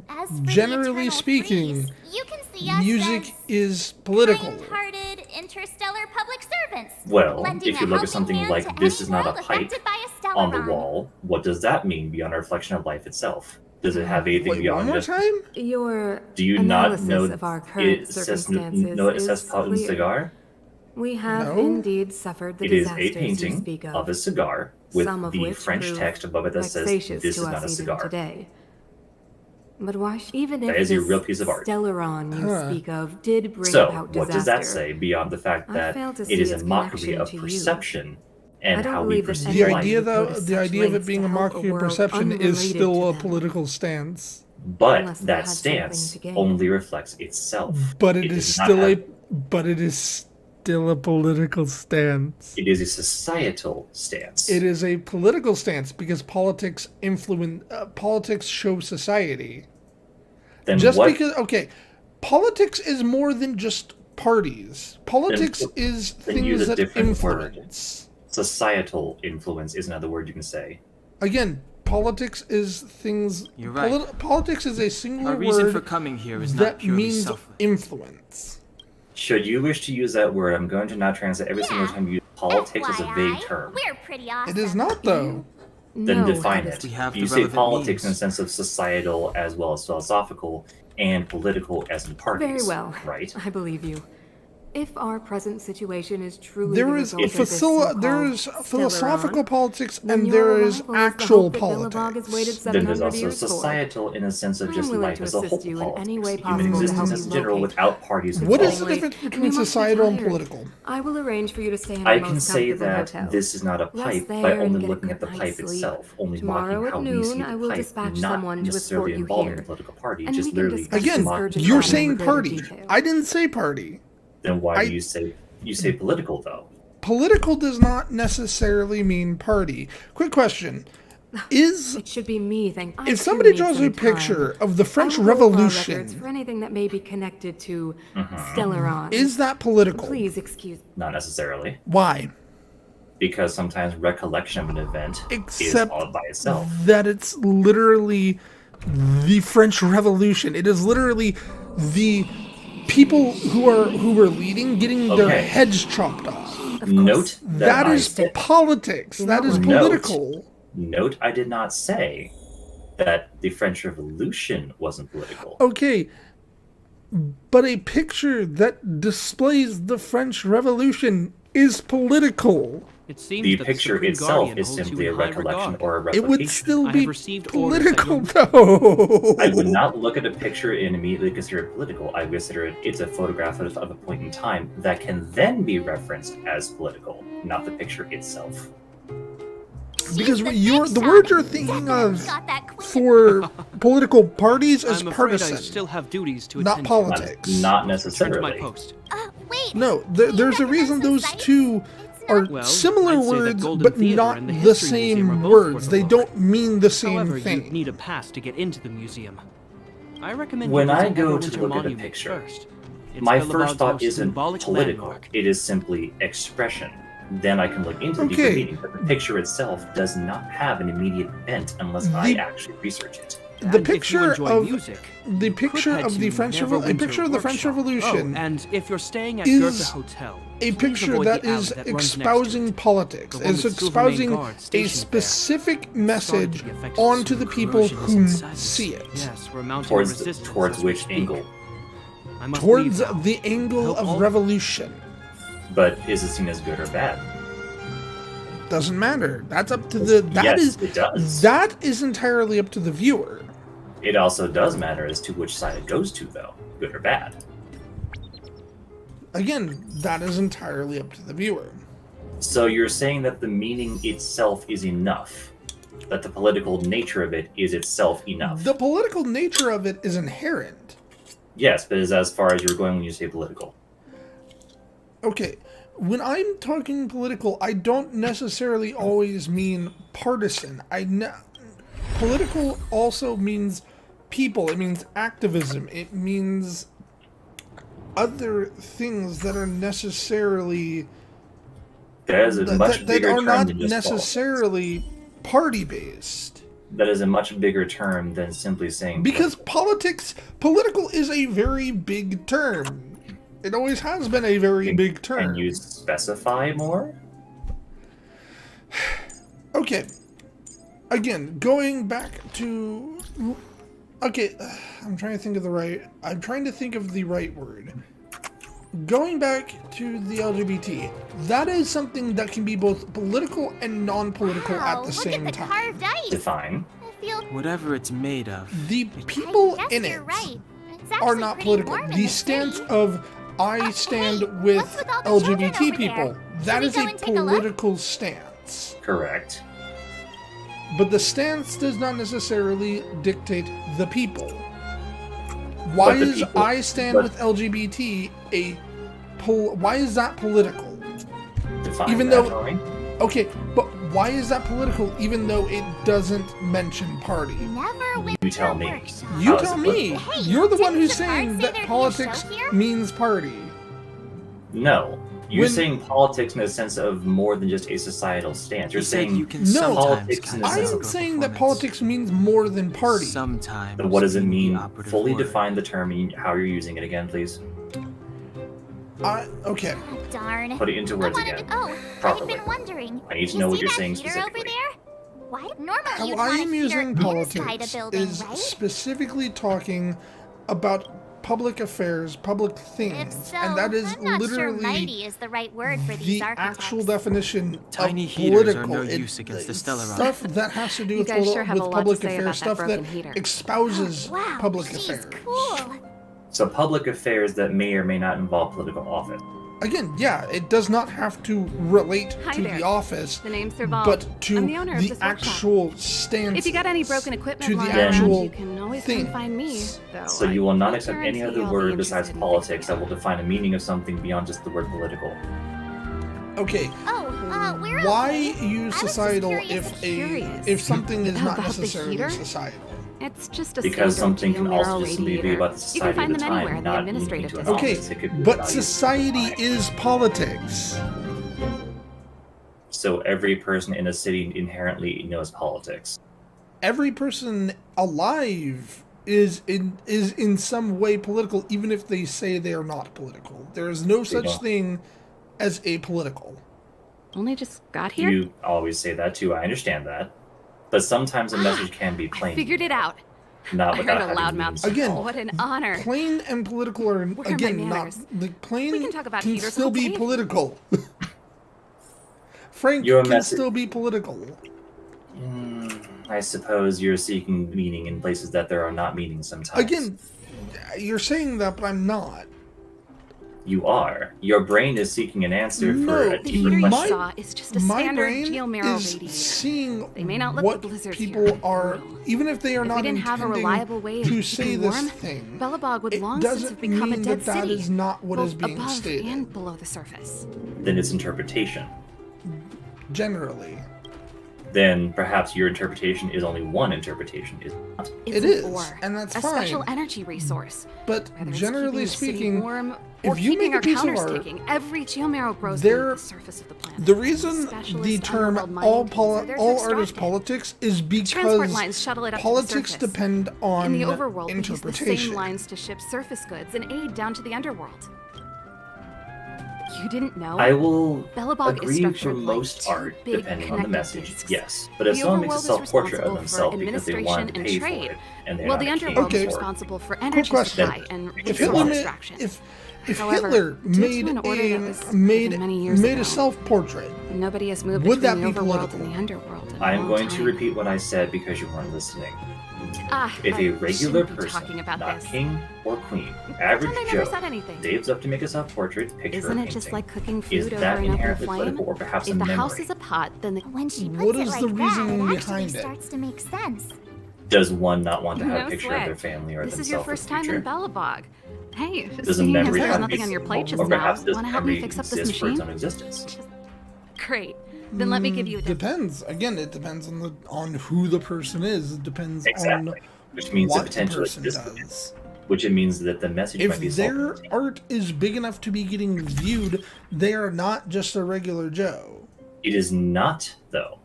As for the generally eternal speaking, freeze, you can see us music as is political. kind-hearted interstellar public servants. Well, lending if you a look at helping something hand like to this any is not a world pipe affected by a on the Stellaron. wall, what does that mean beyond a reflection of life itself? Does it have anything Wait, one beyond more just... time? Your Do you not analysis know of our current it says, circumstances know it says is Paladin clear. cigar? We have No. indeed suffered the It is a disasters you painting speak of a cigar with some of the which French prove text above it that says, vexatious this to is us not a even cigar. today. But why, even That if is a this real piece of art. Stellaron you Huh. speak of did bring So, about what disaster, does that say beyond the fact I that fail to it see is a its mockery connection of to you. perception I and don't how we believe that perceive The anyone life? idea, would though, go to the such idea of it lengths being to a help mockery of world perception is unrelated still to a them. political stance. But Unless they that had something stance to gain. only reflects itself. But it does is not still have- but it is still a political stance. It is a societal stance. It is a political stance because politics politics show society. Then Just what, because, okay, politics is more than just parties. Politics is then use things a that different word. influence. Societal influence is another word you can say. Again, politics is things. You're right. Politics is a singular Our reason word for coming here is not that purely means selfless. influence. Should you wish to use that word, I'm going to not translate every single Yeah. time you use politics as a vague FYI, term. We're pretty awesome. It is not, though. Then No, define that it. is- We have You the say relevant politics in the means. sense of societal as well as philosophical, and political as in parties. Very well. Right? I believe you. If our present situation is truly There the is result of this so-called there is philosophical Stellaron, politics then and your there is arrival is the actual hope that Billabong politics. has waited Then there's 700 also years for. societal in a sense of I am just willing life to as a whole. assist you in any way Politics, possible human to existence help as you general locate- without parties What is involved. the difference You between must be societal and tired. political? I will arrange for you to stay in I the can most say comfortable that hotel. this is not a Rest pipe there by and only get a looking good at the night's pipe sleep. itself, only Tomorrow mocking at how we noon, see I the will pipe, dispatch not someone to necessarily escort you involving here. the political party, And just we can literally discuss Again, this mocking urgent you're matter in saying greater party. detail. I didn't say party. Then why I- do you say political though? Political does not necessarily mean party. Quick question. Is It should be me, thank I if too somebody need draws some a time. picture of the French I will hold our records Revolution, for anything that may be connected to Mm-hmm. Stellaron. is that political? Please excuse. Not necessarily, Why? because sometimes recollection of an event is Except all by itself. that it's literally the French Revolution. It is literally the people who were leading getting their Okay. heads chopped off. Note That I is said- politics. That is Note. political. Note I did not say that the French Revolution wasn't political. Okay, but a picture that displays the French Revolution is political. It seems The that picture Supreme itself Guardian is holds you simply in a high recollection regard. or a It replication. would still I be have received orders that political, you'll- though. I would not look at a picture and immediately consider it political. I consider it's a photograph of a point in time that can then be referenced as political, not the picture itself. Because She's the big word shot. you're thinking of Got that queen. for political parties is I'm afraid I partisan, still have duties to not attend to. politics. Not Return to my necessarily. post. Wait. No, there's a reason those two are Well, similar I'd say that words, Golden but Theater not and the the History Museum are same both words. worth a They look. don't mean the same However, thing. you'd need a pass to get into the museum. I recommend When you I visit go to Neverwinter look at a Monument picture, first. It's My Billabong's first thought most isn't symbolic political. landmark. It is simply expression. Then I can look into the deeper Okay. meaning, but the picture itself does not have an immediate bent unless I The- actually research it. The And if you picture enjoy of music, the picture could head of the to French Neverwinter a picture of the French Workshop. Revolution Oh, and if you're staying at is Goethe Hotel, a please picture avoid that the alley is that runs next to espousing it. politics. The one It's with Silvermane espousing Guard a stationed there. specific Started message to be affected onto by the some people corrosion who inside see us. it. Yes, we're mounting Towards resistance towards as we which speak. angle? I must Towards leave now. the angle Help of all- revolution. But is it seen as good or bad? Doesn't matter. That's up to the. Yes, it does. That is entirely up to the viewer. It also does matter as to which side it goes to, though, good or bad. Again, that is entirely up to the viewer. So you're saying that the meaning itself is enough? That the political nature of it is itself enough? The political nature of it is inherent. Yes, but is as far as you're going when you say political. Okay, when I'm talking political, I don't necessarily always mean partisan. Political also means people. It means activism. It means other things that are necessarily That is a much that bigger are term not than just necessarily party based. That is a much bigger term than simply saying Because political is a very big term. It always has been a very big term. Can you specify more? Okay. Again, going back to. Okay, I'm trying to think of the right word. Going back to the LGBT, that is something that can be both political and non-political Wow, at the same look at the time. carved ice. Define. I feel. Whatever it's made of. The people I guess in you're it right. It's are actually not pretty political. warm in The the stance city. of I stand hey, with what's with all the children LGBT over people, there? that Should we is go a and take a look? political stance. Correct. But the stance does not necessarily dictate the people. Why But the is people- I stand but- with LGBT why is that political? Define Even that though- for me. Okay, but why is that political even though it doesn't mention party? Never win You tell the me. workshop. You How is tell it me. political? Hey, You're the one didn't who's the saying card say that there'd be a politics show here? means party. No. You're When- saying politics in the sense of more than just a societal stance. You're You said saying you can No. sometimes Politics kind in of the I sense am of saying that performance. politics means more than party. Sometimes. But what does it being the mean? operative Fully word. define the term and how you're using it again, please. Okay. Darn. Put it into words I wanted again. to, I've properly. been wondering. I need to You know what see you're that saying heater specifically. over there? Why? Normally How you'd I want am a heater using inside politics a building, is right? specifically talking about public affairs, public If things, so, and that is I'm not sure literally mighty is the right word for these the architects. actual definition Tiny of heaters are political. no use against the Stellaron. Stuff that has to do You with, guys sure have a lot to public say about affairs, that stuff that broken heater. espouses Wow, public she's affairs. cool. So public affairs that may or may not involve political office. Again, yeah, it does not have to relate Hi to there. the office, The name's Revolve. but to I'm the owner of the this workshop. actual stance. If you got any broken equipment to the lying around, actual you can always thing. come find me. Though So I you will not don't accept any guarantee other I'll be word besides interested in politics that fixing will define a meaning of something beyond just the word political. Okay, Oh, we're why okay. use I was just societal curious. if something is not About the necessarily heater? societal? It's just a Because standard something can also geomero just simply be radiator. about the You can society find of the them anywhere time, in the not administrative unique to an district. Okay, office. It could be but valued society by- is politics. So every person in a city inherently knows politics. Every person alive is in some way political, even if they say they are not political. There is no such don't. thing as apolitical. Only just got here? You always say that too, I understand that. But sometimes a message can be I plain. figured it out. Not I without heard a having loudmouth. means. Again, Oh, what an honor. Plain and political are Where are my again not manners? the plain We can talk about can heaters still all be day. political. Frank Your can message- still be political. I suppose you're seeking meaning in places that there are not meanings sometimes. Again, you're saying that, but I'm not. You are. Your brain is seeking an answer No, for a The deeper heater you question. saw is just a My standard brain geomero is radiator. seeing They may not look what the blizzards people here. are, even if they are If not we didn't have a intending reliable way of to keeping say this warm, thing. Bellabog would It long since doesn't have become a mean dead that that city. is not what both is being above stated. and below the surface. Then it's interpretation. Generally, Then perhaps your interpretation is only one interpretation. Is not. It's It an is, ore, and that's a fine. special energy resource. but Whether it's generally keeping the city speaking, warm or if you keeping make a our piece of counters art, ticking, every geomero grows there- beneath the surface of the planet. the reason the Specialist term underworld mining all teams are there to all extract art is it. politics is Transport because lines shuttle it up politics to the surface. depend on In the overworld, we use the interpretation. same lines to ship surface goods and aid down to the underworld. You didn't know? I will Bellabog is agree structured for like most two art, big depending on the connected message. discs. Yes, but if The someone makes a overworld is self-portrait of responsible themselves for because they administration wanted to and pay trade, for it, and they're while not the a king underworld Okay. is for it, responsible for Quick energy question: supply and If resource Hitler extraction. if However, Hitler due to made an order that was made given many years made ago, a self-portrait, nobody has moved would between that the be overworld political? and the underworld in a I am long going to time. repeat what I said because you weren't listening. If I a regular shouldn't be person, talking about not this. king or queen, Pretend average I never Joe, said anything. saves up to make a self-portrait, picture, Isn't or it painting, just like cooking is food over that an open inherently flame? political or perhaps If a the memory? house is a pot, then the When she puts What it is like the that, reasoning it actually behind it? starts to make sense. Does one not want to have No a picture sweat. of their family or This is themselves your in first the time future? in Bellabog. Hey, Does a seeing as memory there's have nothing to on your plate just or now, perhaps does want to help me memory fix up this exist for its machine? own existence? Great. Then let me give you a depends. Again, it depends on who the person is. It depends Exactly. on Which means the what the potential person existence. does. Which it means that the message might be If their self-contained. art is big enough to be getting viewed, they are not just a regular Joe. It is not, though.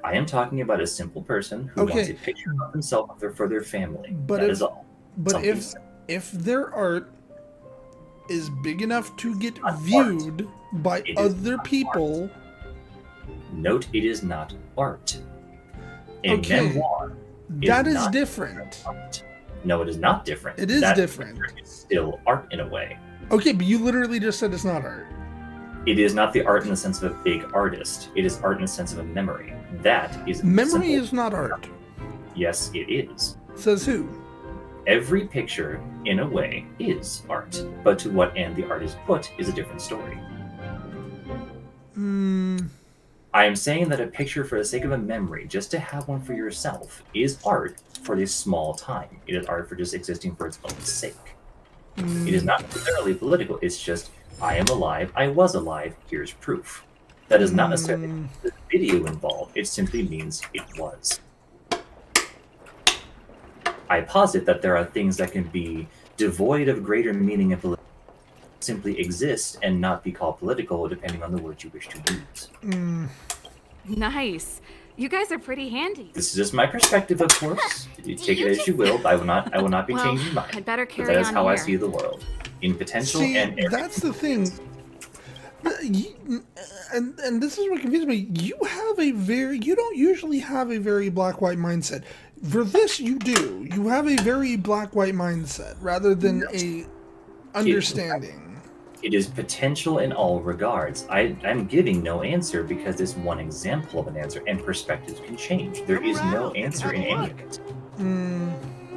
I am talking about a simple person who wants Okay. a picture of himself for their family. But That if- is all. But Something if simple. if their art is big enough to get Not art. viewed by It is other not people, Note, it is not art. A Okay. memoir that is not different. art. No, it is not different. It is That different. picture is still art in a way. Okay, but you literally just said it's not art. It is not the art in the sense of a big artist. It is art in the sense of a memory. That is Memory simple. is not art. Yes, it is. Says who? Every picture, in a way, is art. But to what end the art is put is a different story. I am saying that a picture for the sake of a memory, just to have one for yourself, is art for this small time. It is art for just existing for its own sake. It is not necessarily political. It's just, I am alive, I was alive, here's proof. That is not necessarily the video involved. It simply means it was. I posit that there are things that can be devoid of greater meaning and simply exist and not be called political, depending on the words you wish to use. Nice. You guys are pretty handy. This is just my perspective, of course. You take it as you will. But I will not be Well, changing mine. I'd better But carry that is on how I here. see the world, in potential See, and that's the thing. And this is what confuses me. You don't usually have a very black-white mindset. For this, you do. You have a very black-white mindset rather than a understanding. It is potential in all regards. I'm giving no answer because it's one example of an answer, and perspectives can change. There is no answer in any of it.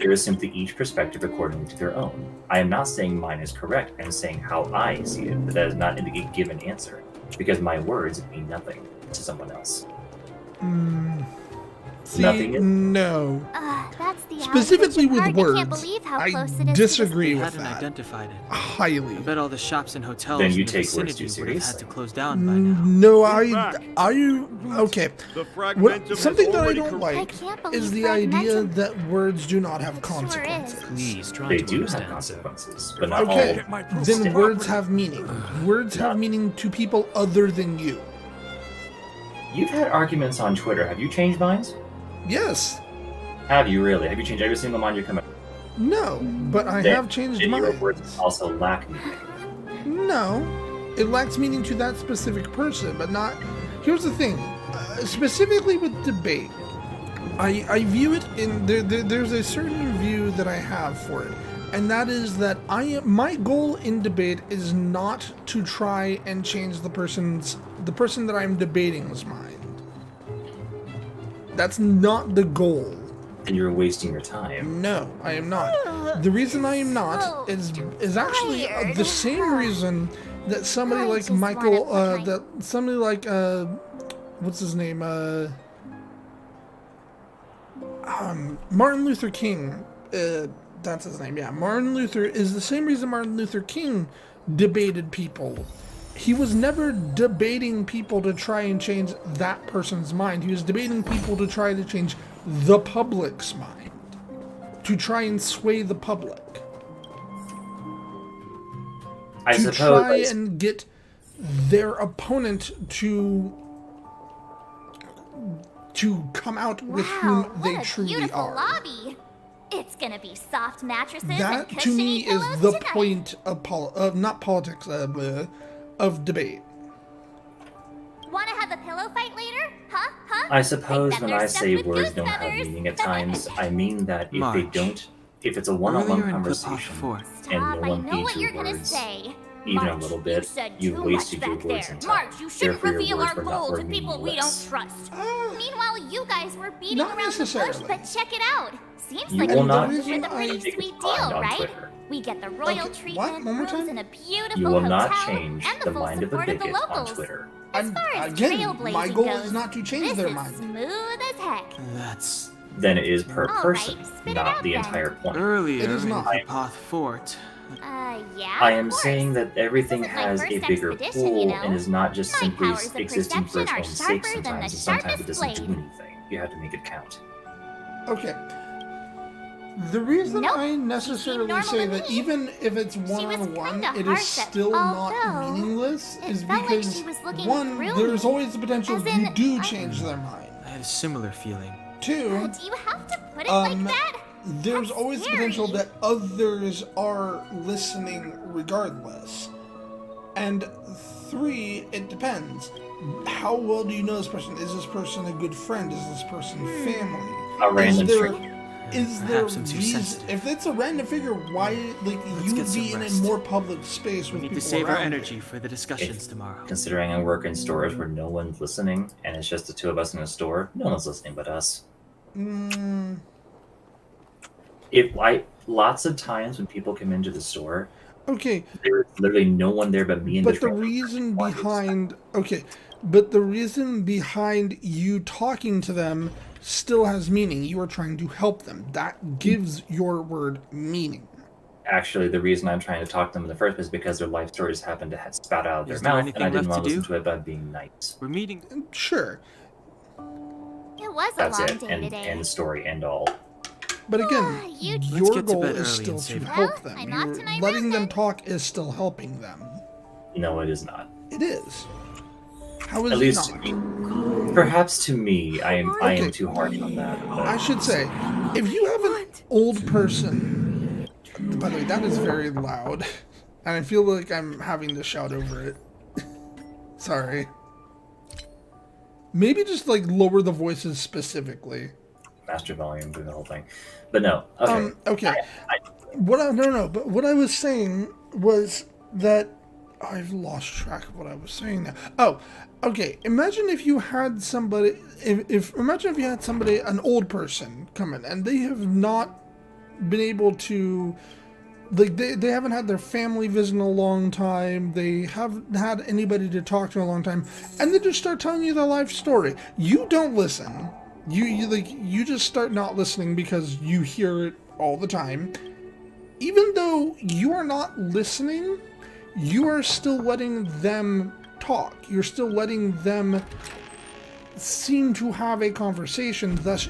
There is simply each perspective according to their own. I am not saying mine is correct. I'm saying how I see it, but that is not a given answer, because my words mean nothing to someone else. See, Nothing is- no. That's the Specifically with outpatient part. I can't words, believe how I close it is disagree We with hadn't that. identified it. Highly. I bet all the shops and hotels Then in you the take words vicinity too would have had seriously. to close down by now. No, back. okay. The What, fragmentum something has that I already don't I like can't is believe the idea fragmentum. that words do not have It sure is. consequences. Please try They to do have understand, sir. consequences, but not Okay, all. then words have meaning. Words have meaning to people other than you. You've had arguments on Twitter. Have you changed minds? Yes. Have you really? Have you changed every single mind you come up? No, but I Then- have changed then your minds. words also lack meaning. No, it lacks meaning to that specific person, but not. Here's the thing, specifically with debate, I view it in there's a certain view that I have for it, and that is that my goal in debate is not to try and change the the person that I'm debating's mind. That's not the goal. And you're wasting your time. No, I am not. The reason I am not is actually the same reason that somebody like just Michael, wanna put that somebody like, what's his name, Martin Luther King, that's his name, yeah. Martin Luther is the same reason Martin Luther King debated people. He was never debating people to try and change that person's mind. He was debating people to try to change the public's mind. To try and sway the public. To try and get their opponent to come out with whom they truly beautiful are. lobby. It's gonna be soft mattresses That and to me cushiony is pillows the tonight. point of not politics, of debate. Wanna have a pillow fight later? Huh? I suppose Like when feather I stuffed say with words goose don't have feathers. meaning at times, I mean that if they March. don't, if it's a one-on-one Earlier in conversation Clip Stop, and I no one know what heeds you're your gonna words, say. even March, a little you bit, said you've too wasted much your back words there. in time. March, you shouldn't Therefore, your reveal words our were not goal to worth people we don't meaningless. trust. Meanwhile, you guys were beating Not around the bush, necessarily. but check it out. Seems You like will you not both with a pretty change sweet your deal, mind on right? Twitter. We get the royal Okay, what? treatment, One more rooms time? in a beautiful You will hotel, not change and the the full mind of a support of the bigot on locals. Twitter. As far as Again, trailblazing my goal goes, is not to change this their is mind. smooth as heck. That's Then it is per All person, right, spit it not out the then. entire point. earlier It is in not. Path Fort. Yeah, I of am course. saying that everything This isn't my has a first bigger expedition, pool you know. and is not just My simply powers of existing for its perception own are sake sharper than sometimes, the and sometimes it sharpest doesn't do blade. anything. You have to make it count. Okay. The reason Nope, I she necessarily seemed say normal that to me. even if it's was one-on-one, kinda it harsh is at- still not although meaningless, it is felt like because, she was looking one, through there's me. always the potential As you in, do I- change their mind. I had a similar feeling. Two, Do you have to put it like that? there's That's always the potential scary. that others are listening regardless. And three, it depends. How well do you know this person? Is this person a good friend? Is this person family? A random is there, stranger. is there Perhaps I'm too reason? sensitive. If it's a random figure, why like Let's you get would be some in a rest. more public space We with need people to save our around energy you? for the discussions tomorrow. Considering I work in stores where no one's listening and it's just the two of us in a store, no one's listening but us. Lots of times when people come into the store, Okay, there's literally no one there but me and but this the random reason person. behind but the reason behind you talking to them still has meaning. You are trying to help them. That gives your word meaning. Actually, the reason I'm trying to talk to them in the first place is because their life stories happen to spout out of their Is there mouth, anything and I didn't left want to to listen do? to it by being nice. We're meeting. Sure, It was a That's long it. day And today. end story, end all. but again, you- Let's your get to goal bed is early still and to save it. help Well, them. I'm off to my Letting room them then. talk is still helping them. No, it is not. It is. How is At it least not? to me. Perhaps to me, I am Okay. too harsh on that. But I should say, if you have an old person, by the way, that is very loud, and I feel like I'm having to shout over it. Sorry. Maybe just like lower the voices specifically. master volume through the whole thing. But no. Okay. Okay. But what I was saying was that I've lost track of what I was saying now. Oh, okay. Imagine if you had somebody, imagine if you had somebody, an old person come in, and they have not been able to, like, they haven't had their family visit in a long time. They haven't had anybody to talk to in a long time, and they just start telling you their life story. You don't listen. You just start not listening because you hear it all the time. Even though you are not listening, you are still letting them talk. You're still letting them seem to have a conversation. Thus,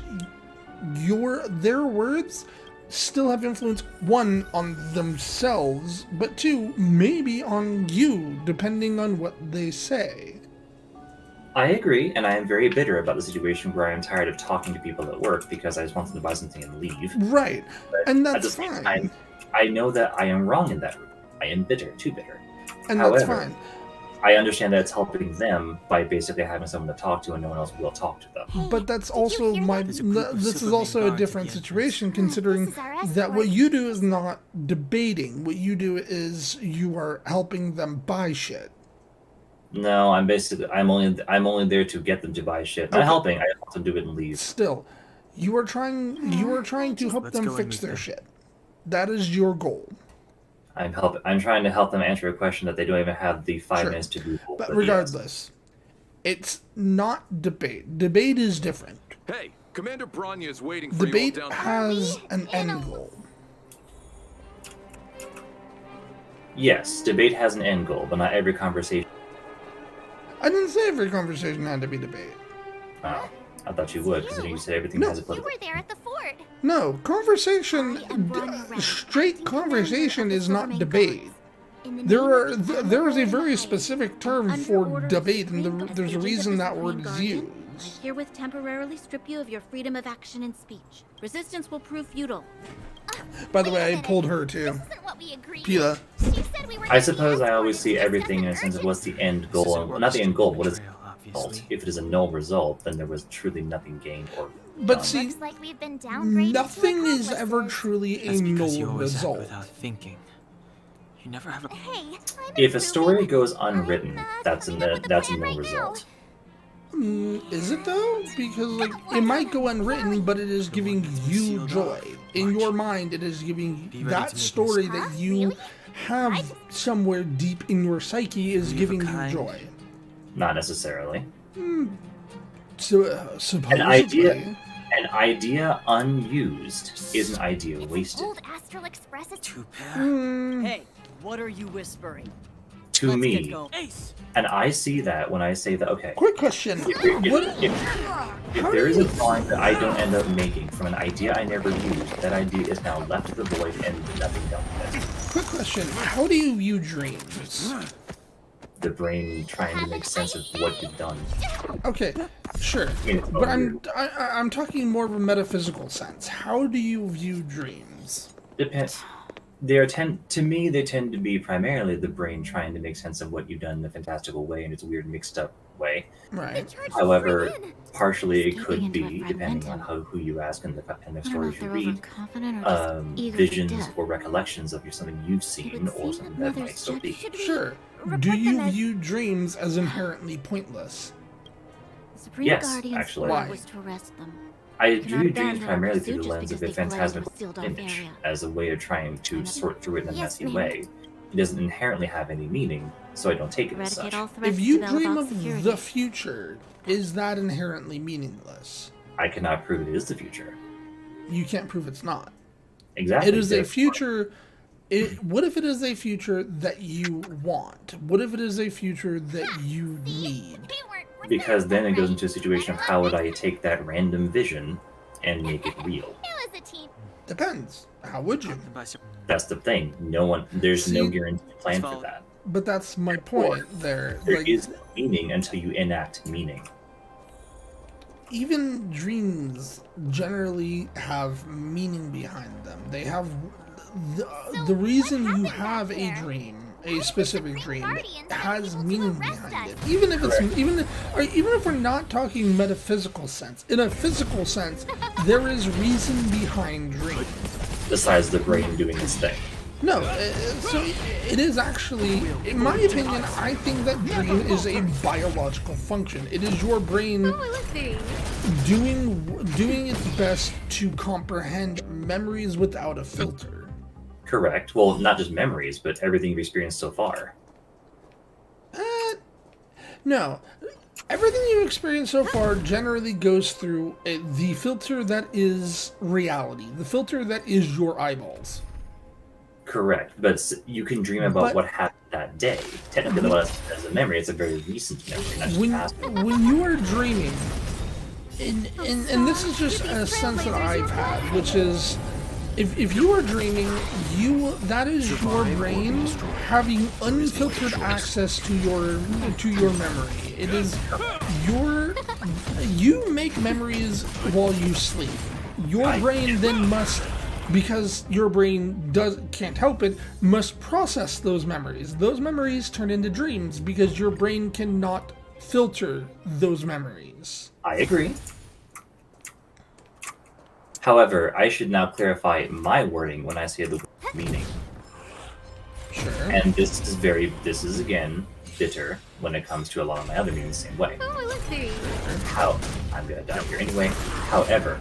their words still have influence, one, on themselves, but two, maybe on you, depending on what they say. I agree, and I am very bitter about the situation where I am tired of talking to people at work because I just want them to buy something and leave. Right, But and at the that's same fine. time, I know that I am wrong in that. I am bitter, too bitter. And However, that's fine. I understand that it's helping them by basically having someone to talk to, and no one else will talk to them. But that's also hear There's a group of this is Superman also a guards at different the entrance. situation, considering This is our that what escort. you do is not debating. What you do is you are helping them buy shit. No, I'm only there to get them to buy shit. Not Okay. helping. I help them do it and leave. Still, you are trying to help Let's them go and fix meet their them. shit. That is your goal. I'm trying to help them answer a question that they don't even have the 5 Sure. minutes to Google. But yes. regardless, it's not debate. Debate is different. Hey, Commander Bronya is waiting for Debate you all down has an end goal. Yes, debate has an end goal, but not every conversation. I didn't say every conversation had to be debate. Oh, I thought you would, because you said everything No. has a You political. were there at the fort. No, conversation, straight conversation is not debate. There is a very specific term for debate, and there's a reason that word is used. Herewith temporarily strip you of your freedom of action and speech. Resistance will prove futile. By the way, I pulled her too. Isn't what we agreed. Pila. She said we were I suppose I always see everything in a sense of what's the end goal. Well, not the end goal, what is the result? Obviously. If it is a null result, then there was truly nothing gained or But done. see, Looks like we've been downgraded nothing to is ever accomplices. truly a That's because you null always act result. without thinking. You never have a. Hey, I'm If a story improving. goes unwritten, I'm, that's a coming up with a that's a plan null right result. Is it though? Because like it might go unwritten, but it is giving you joy. In your mind, it is giving Be ready that to make story mistakes. that you Really? have somewhere deep in your psyche is Leave a giving you kind. joy. Not necessarily. So An supposedly, idea unused is an idea wasted. Old Astral Express is Too bad. Hey, what are you whispering? To Let's get me, going. Ace! and I see that when I say that. Okay, quick question: if What? there is a drawing that I don't end up making from an idea I never used, that idea is now left to the void and nothing done with it. Quick question: How do you view dreams? The brain trying to make sense of what you've done. Okay, sure, In its own but weird- I'm talking more of a metaphysical sense. How do you view dreams? Depends. To me, they tend to be primarily the brain trying to make sense of what you've done in a fantastical way, in its weird, mixed up way. Right. However, partially it could Escaping be, into a depending on fragmentum. who you ask and the I don't know stories if you they're read, overconfident or just eager visions to death. or recollections of something you've It seen would or seem something that that might Mother's still be. judge- Sure. Report Do you them as- view dreams as inherently pointless? The Supreme Yes, Guardian's actually. order Why? was to arrest them. I cannot view dreams abandon our primarily pursuit through the just lens of a because they fled into a phantasmical sealed-off image, area. as a way of trying to sort through it in a Yes, messy ma'am. way. It doesn't inherently have any meaning, so I don't take it as Eradicate such. all threats If you to dream Belobog of security. the future, is that inherently meaningless? I cannot prove it is the future. You can't prove it's not. Exactly. It is a therefore- future. What if it is a future that you want? What if it is a future that you need? Because then it goes into a situation of how would I take that random vision and make it real? It was a team. Depends. How would you? That's the thing. There's no See- guaranteed plan for that. But that's my point there. There Like, is no meaning until you enact meaning. even dreams generally have meaning behind them. They have the reason you have a dream, a specific dream, has meaning behind it. Even if it's even if we're not talking metaphysical sense. In a physical sense, there is reason behind dreams. Besides the brain doing its thing. No, so it is actually, in my opinion, I think that dream is a biological function. It is your brain doing its best to comprehend memories without a filter. Correct. Well, not just memories, but everything you've experienced so far. No, everything you experience so far generally goes through the filter that is reality, the filter that is your eyeballs. Correct. But you can dream about But- what happened that day. Technically, as a memory, it's a very recent memory, not just past. When you are dreaming, and this is just a sense that I've had, which is, if you are dreaming, that is your brain having unfiltered access to your memory. It is you make memories while you sleep. Your brain then must, because your brain can't help it, must process those memories. Those memories turn into dreams because your brain cannot filter those memories. I agree. However, I should now clarify my wording when I say the word meaning. Sure. And this is again bitter when it comes to a lot of my other meanings the same way. Oh, look, there you are. How I'm gonna die here anyway. However,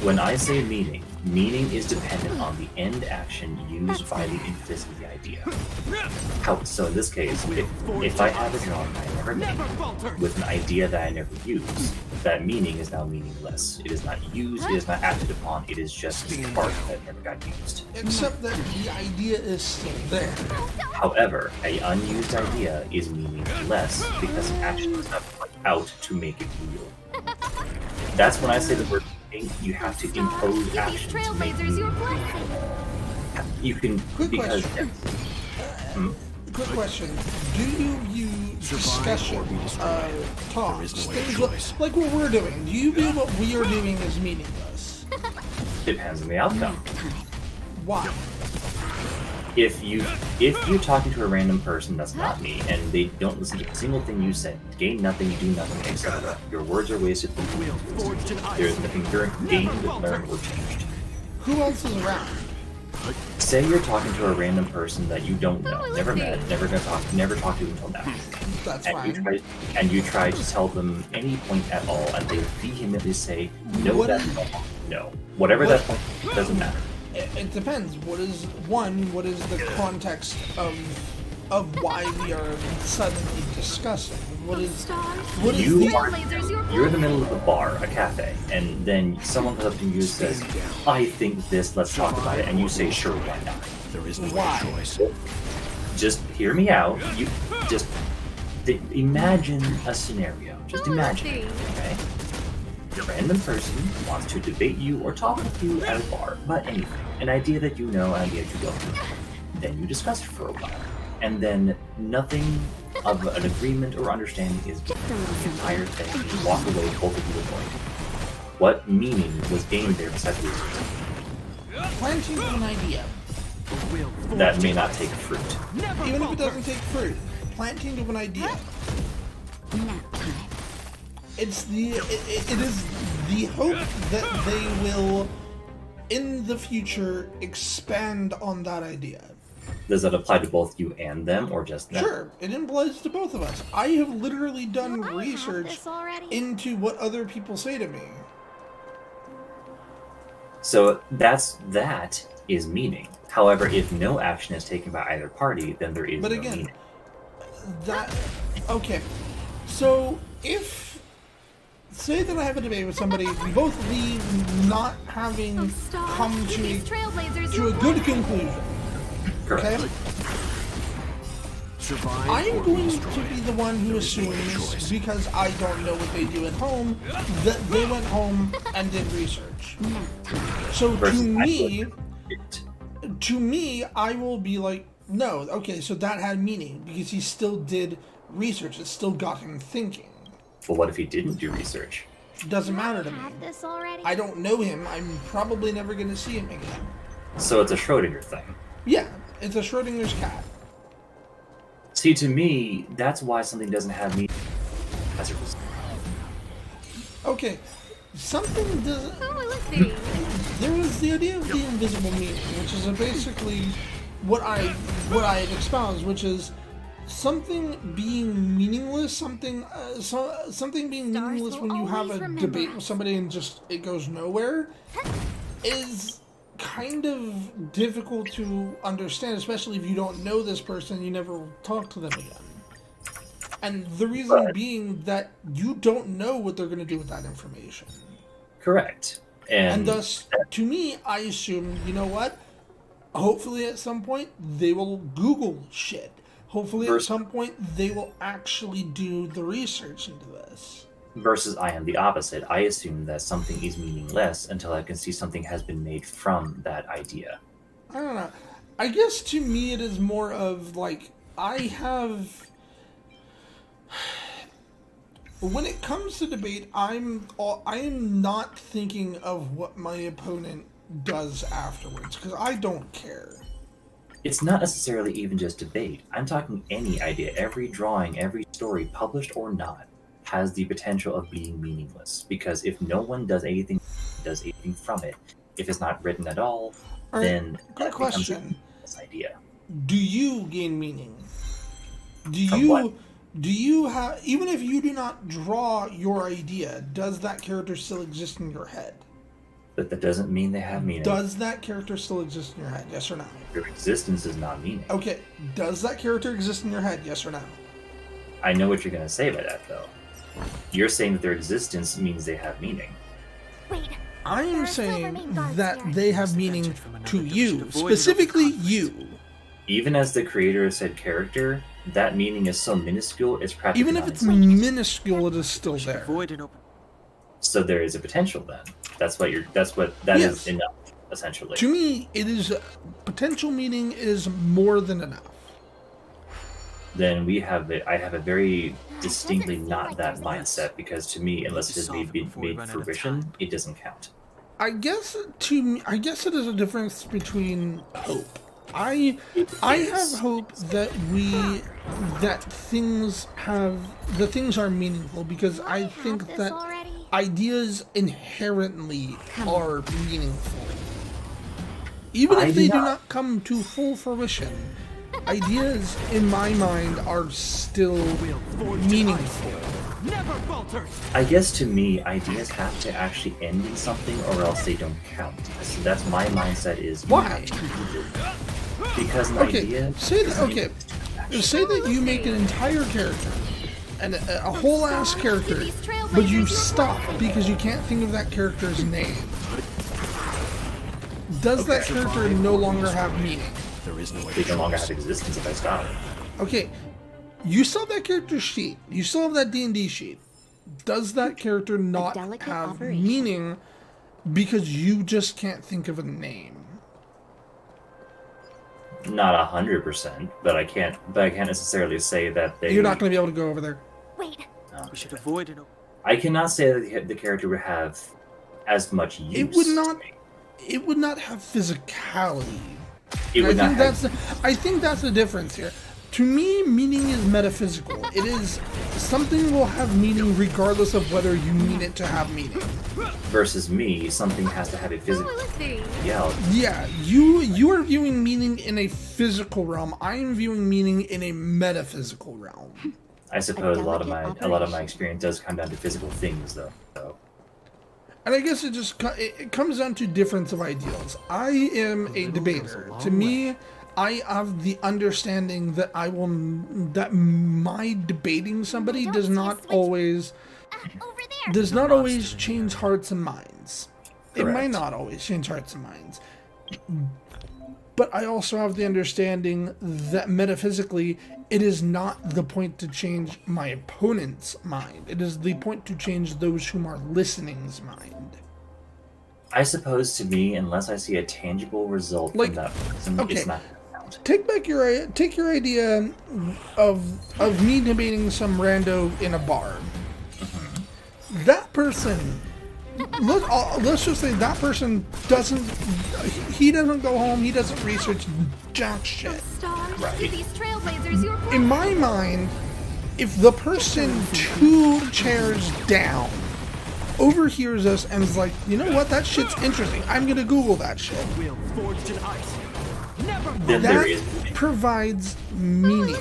when I say meaning, meaning is dependent on the end action used by the impetus of the idea. So in this case, if I have a drawing I never made with an idea that I never use, that meaning is now meaningless. It is not used, it is not acted upon, it is just a spark that never got used. Except that the idea is still there. However, an unused idea is meaningless because action is not put out to make it real. That's when I say the word meaning, you have to impose Give action these to make trailblazers your meaning. blessing. You can, Quick because question. Quick question. Do you use discussion, talks, things like what we're doing? Do you view what we are doing as meaningless? depends on the outcome. Why? If you're talking to a random person that's not me and they don't listen to a single thing you said, gain nothing, do nothing, etc. Your words are wasted. There's nothing gained, learned, or changed. Who else is around? Say you're talking to a random person that you don't know, never met, never talked to until now. That's and fine. You try to tell them any point at all, and they vehemently say, no, that's wrong. No. Whatever that point is, doesn't matter. It depends. What is the context of why we are suddenly discussing? What is You're in the middle of a bar, a cafe, and then someone comes up to you and says, I think this, let's talk about it, and you say, sure, why not? There is no Why? choice. Just hear me out. You just imagine a scenario. Just imagine it, okay? A random person wants to debate you or talk with you at a bar about anything, an idea that you know, an idea that you don't know. Then you discuss it for a while, and then nothing of an agreement or understanding is gained. The entire thing. You walk away, both of you annoyed. What meaning was gained there besides research? planting of an idea? That may not take fruit. Even if it doesn't take fruit, planting of an idea. It is the hope that they will, in the future, expand on that idea. Does that apply to both you and them, or just them? Sure, it applies to both of us. I have literally done research into what other people say to me. So that is meaning. However, if no action is taken by either party, then there is But no again, meaning. okay. So if say that I have a debate with somebody, we both leave not having come to a good conclusion. Correct. Okay? I'm going to be the one who assumes, because I don't know what they do at home, that they went home and did research. So to me, I will be like, no, okay, so that had meaning, because he still did research. It still got him thinking. But what if he didn't do research? Doesn't matter to me. I don't know him. I'm probably never going to see him again. So it's a Schrodinger thing. Yeah, it's a Schrodinger's cat. See, to me, that's why something doesn't have meaning as a result. Okay, something doesn't... There was the idea of the invisible meaning, which is basically what I espouse, which is something being meaningless, something being meaningless when you have a debate with somebody and just it goes nowhere, is kind of difficult to understand, especially if you don't know this person, you never talk to them again. And the reason being that you don't know what they're going to do with that information. Correct. And thus, to me, I assume, you know what? Hopefully at some point, they will Google shit. Hopefully at some point, they will actually do the research into this. Versus I am the opposite. I assume that something is meaningless until I can see something has been made from that idea. I don't know. I guess to me it is more of like, I when it comes to debate, I am not thinking of what my opponent does afterwards, because I don't care. It's not necessarily even just debate. I'm talking any idea, every drawing, every story, published or not, has the potential of being meaningless, because if no one does anything from it, if it's not written at all, then good question. This idea. Do you gain meaning? From what? Do you have, even if you do not draw your idea, does that character still exist in your head? But that doesn't mean they have meaning. Does that character still exist in your head? Yes or no? Their existence is not meaning. Okay. Does that character exist in your head? Yes or no? I know what you're going to say by that, though. You're saying that their existence means they have meaning. Wait. I there am are saying Silvermane guards that here. they have meaning to you, specifically you. Even as the creator of said character, that meaning is so minuscule, it's practically Even if it's non-existent. minuscule, it is still there. Avoid an open. So there is a potential then. That Yes. is enough, essentially. To me, it is potential meaning is more than enough. Then I have a very distinctly doesn't seem not like that there's mindset, because to me, unless it is solve it made before we run out of fruition, time. it doesn't count. I guess it is a difference between hope. I have hope that things are meaningful, because I think this that already? ideas inherently are meaningful. Even if they do not come to full fruition, ideas in my mind are still meaningful. Never falters. I guess to me, ideas have to actually end in something, or else they don't count. So that's my mindset is Why? Because an Okay, idea. say that you make an entire character, and a whole ass character, but you stop because you can't think of that character's name. Does that character no longer have meaning? They no longer have existence if I stop. Okay, you still have that character sheet. You still have that D&D sheet. Does that character not delicate have operation. meaning because you just can't think of a name? Not 100%, but I can't necessarily say that they. You're not going to be able to go over there. Wait. No. We should avoid an open. I cannot say that the character would have as much use. It would to not. me. It would not have physicality. It would not have. I think that's the difference here. To me, meaning is metaphysical. It is something will have meaning regardless of whether you mean it to have meaning. Versus me, something has to have a physical. Yeah. Yeah, you are viewing meaning in a physical realm. I am viewing meaning in a metaphysical realm. I suppose a lot of delicate my experience does come down to physical things, though. So. And I guess it comes down to difference of ideals. I am a debater. To me, I have the understanding that that my debating somebody does not always change hearts and minds. It might Correct. not always change hearts and minds. But I also have the understanding that metaphysically, it is not the point to change my opponent's mind. It is the point to change those whom are listening's mind. I suppose to me, unless I see a tangible result Like, from that person, okay. it's not going to count. Take your idea of me debating some rando in a bar. That person, let's just say that person doesn't go home. He doesn't research jack shit. Stars Right. to these trailblazers, you're In my mind, if the person 2 chairs down overhears us and is like, you know what, that shit's interesting, I'm gonna Google that shit. Will forged in ice. Never Then there That is. provides meaning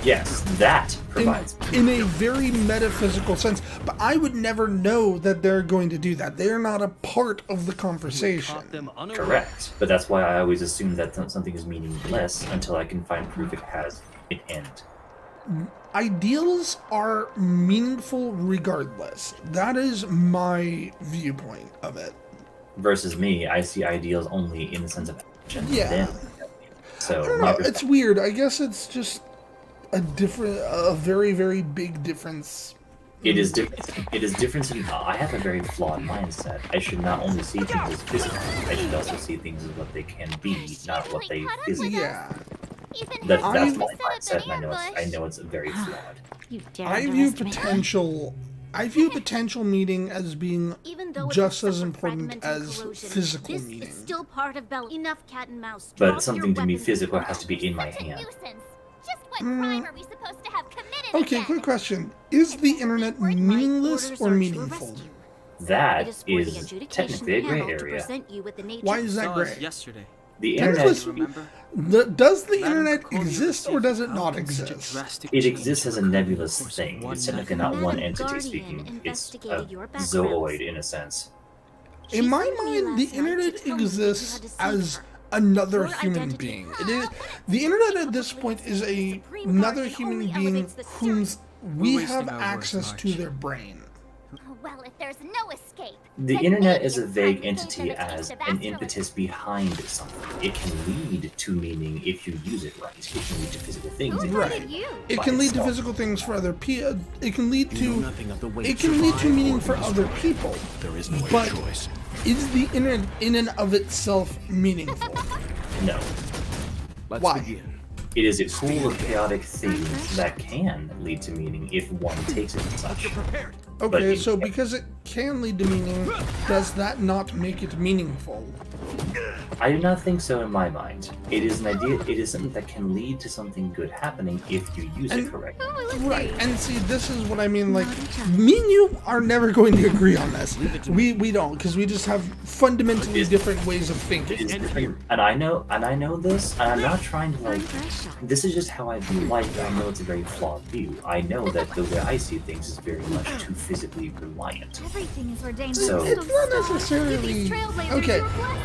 Yes, that provides. in a very metaphysical sense, but I would never know that they're going to do that. They're not a part of the conversation. caught them unaware. Correct. But that's why I always assume that something is meaningless until I can find proof it has an end. Ideals are meaningful regardless. That is my viewpoint of it. Versus me, I see ideals only in the sense of action. Yeah. Then, so I don't my know, it's perspective- weird. I guess it's just a very, very big difference. It is different. It is different. I have a very flawed mindset. I should not only see things as physical. I should also see things as what they can be, not what they physically. Yeah. That's I've- my mindset, and I know it's very flawed. You dare I view underestimate potential meaning as being Even though it just is as from important fragmented as corrosion, physical this meaning. is still part of Bella. Enough cat and mouse. But Drop something your to me weapons. physical has to be in my Such a hand. nuisance. Just what crime are we supposed to have committed Okay, again? quick question. Is the internet meaningless Orders or are to meaningful? arrest you. That It is for the is adjudication technically a gray panel to area. present you with the nature Why is that Saw us gray? yesterday. The Tentacles, internet, does the internet exist or does it not exist? it exists as a nebulous thing. It's technically not one entity speaking. It's a zooid in a sense. In my mind, the internet exists as another human being. The internet at this point is another human being whom we have access to their brain. Well, if there's no escape. The internet is a vague entity as an impetus behind something. It can lead to meaning if you use it right. It can lead to physical things. Right. It can lead to physical things for other people. It can lead to. It can lead to meaning for other people. There is no but choice. Is the internet in and of itself meaningful? No. Why? Begin. It is a pool of chaotic things that can lead to meaning if one takes it as such. Okay, so because it can lead to meaning, does that not make it meaningful? I do not think so in my mind. It is an idea, it is something that can lead to something good happening if you use it correctly. Right, and see, this is what I mean, like, me and you are never going to agree on this. We don't, because we just have fundamentally different ways of thinking. And I know this, and I'm not trying to, like, this is just how I view life, and I know it's a very flawed view. I know that the way I see things is very much too physically reliant. Everything is ordained. So, It's not necessarily, okay,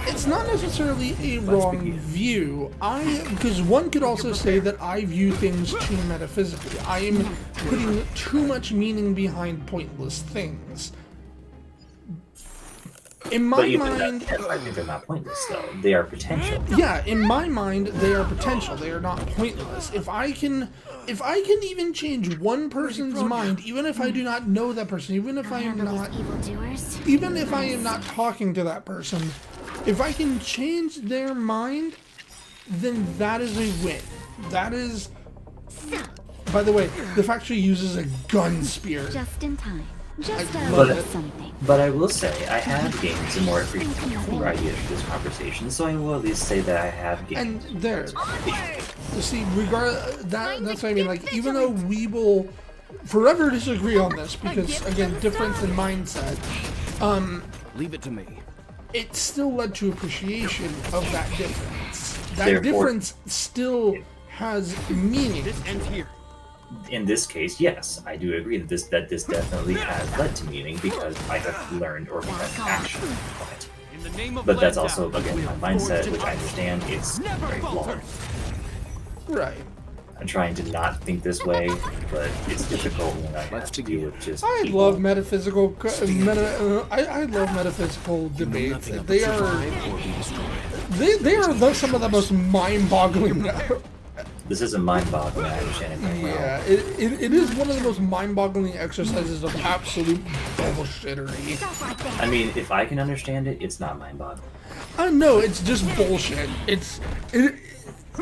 it's not necessarily a wrong view. Because one could also say that I view things too metaphysically. I am putting too much meaning behind pointless things. In my mind, I think they're not pointless though. They are potential. Yeah, in my mind, they are potential. They are not pointless. If I can even change one person's mind, even if I do not know that person, even if I am not talking to that person, if I can change their mind, then that is a win. That is. By the way, the fact she uses a gun spear. Just in time. But I will say, I have gained some more appreciation for ideas for this conversation, so I will at least say that I have gained. And there, you see, that's what I mean. Like, even though we will forever disagree on this, because again, difference in mindset. Leave it to me. It still led to appreciation of that difference. That difference still has meaning. This ends here. In this case, yes, I do agree that this definitely has led to meaning because I have learned or have action from it. But that's also, again, my mindset, which I understand is very flawed. Right. I'm trying to not think this way, but it's difficult when I have to deal with just I people. love metaphysical. I love metaphysical debates. They are some of the most mind-boggling. This isn't mind-boggling, I understand it very well. Yeah, it is one of the most mind-boggling exercises of absolute bullshittery. I mean, if I can understand it, it's not mind-boggling. No, it's just bullshit.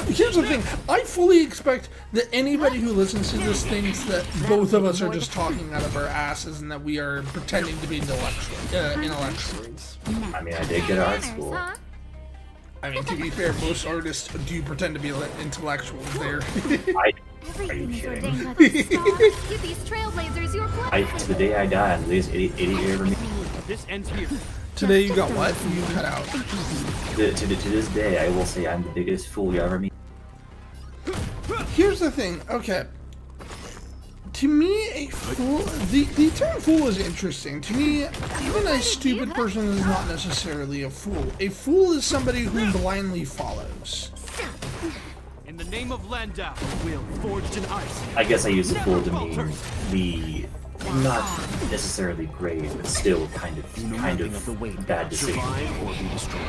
Here's the thing. I fully expect that anybody who listens to this thinks that both of us are just talking out of our asses and that we are pretending to be intellectuals. I mean, I did get art school. I mean, to be fair, most artists do pretend to be intellectuals there. Are you kidding? Give these trailblazers your To the day I die, I'm the biggest idiot you ever meet. This ends here. Today you got what? You cut out. To this day, I will say I'm the biggest fool you ever meet. Here's the thing. Okay. To me, a fool. The term fool is interesting. To me, even a stupid person is not necessarily a fool. A fool is somebody who blindly follows. In the name of Landau, will forged in ice. I guess I use the fool to mean the not necessarily grave, but still kind of bad decision. Or be destroyed.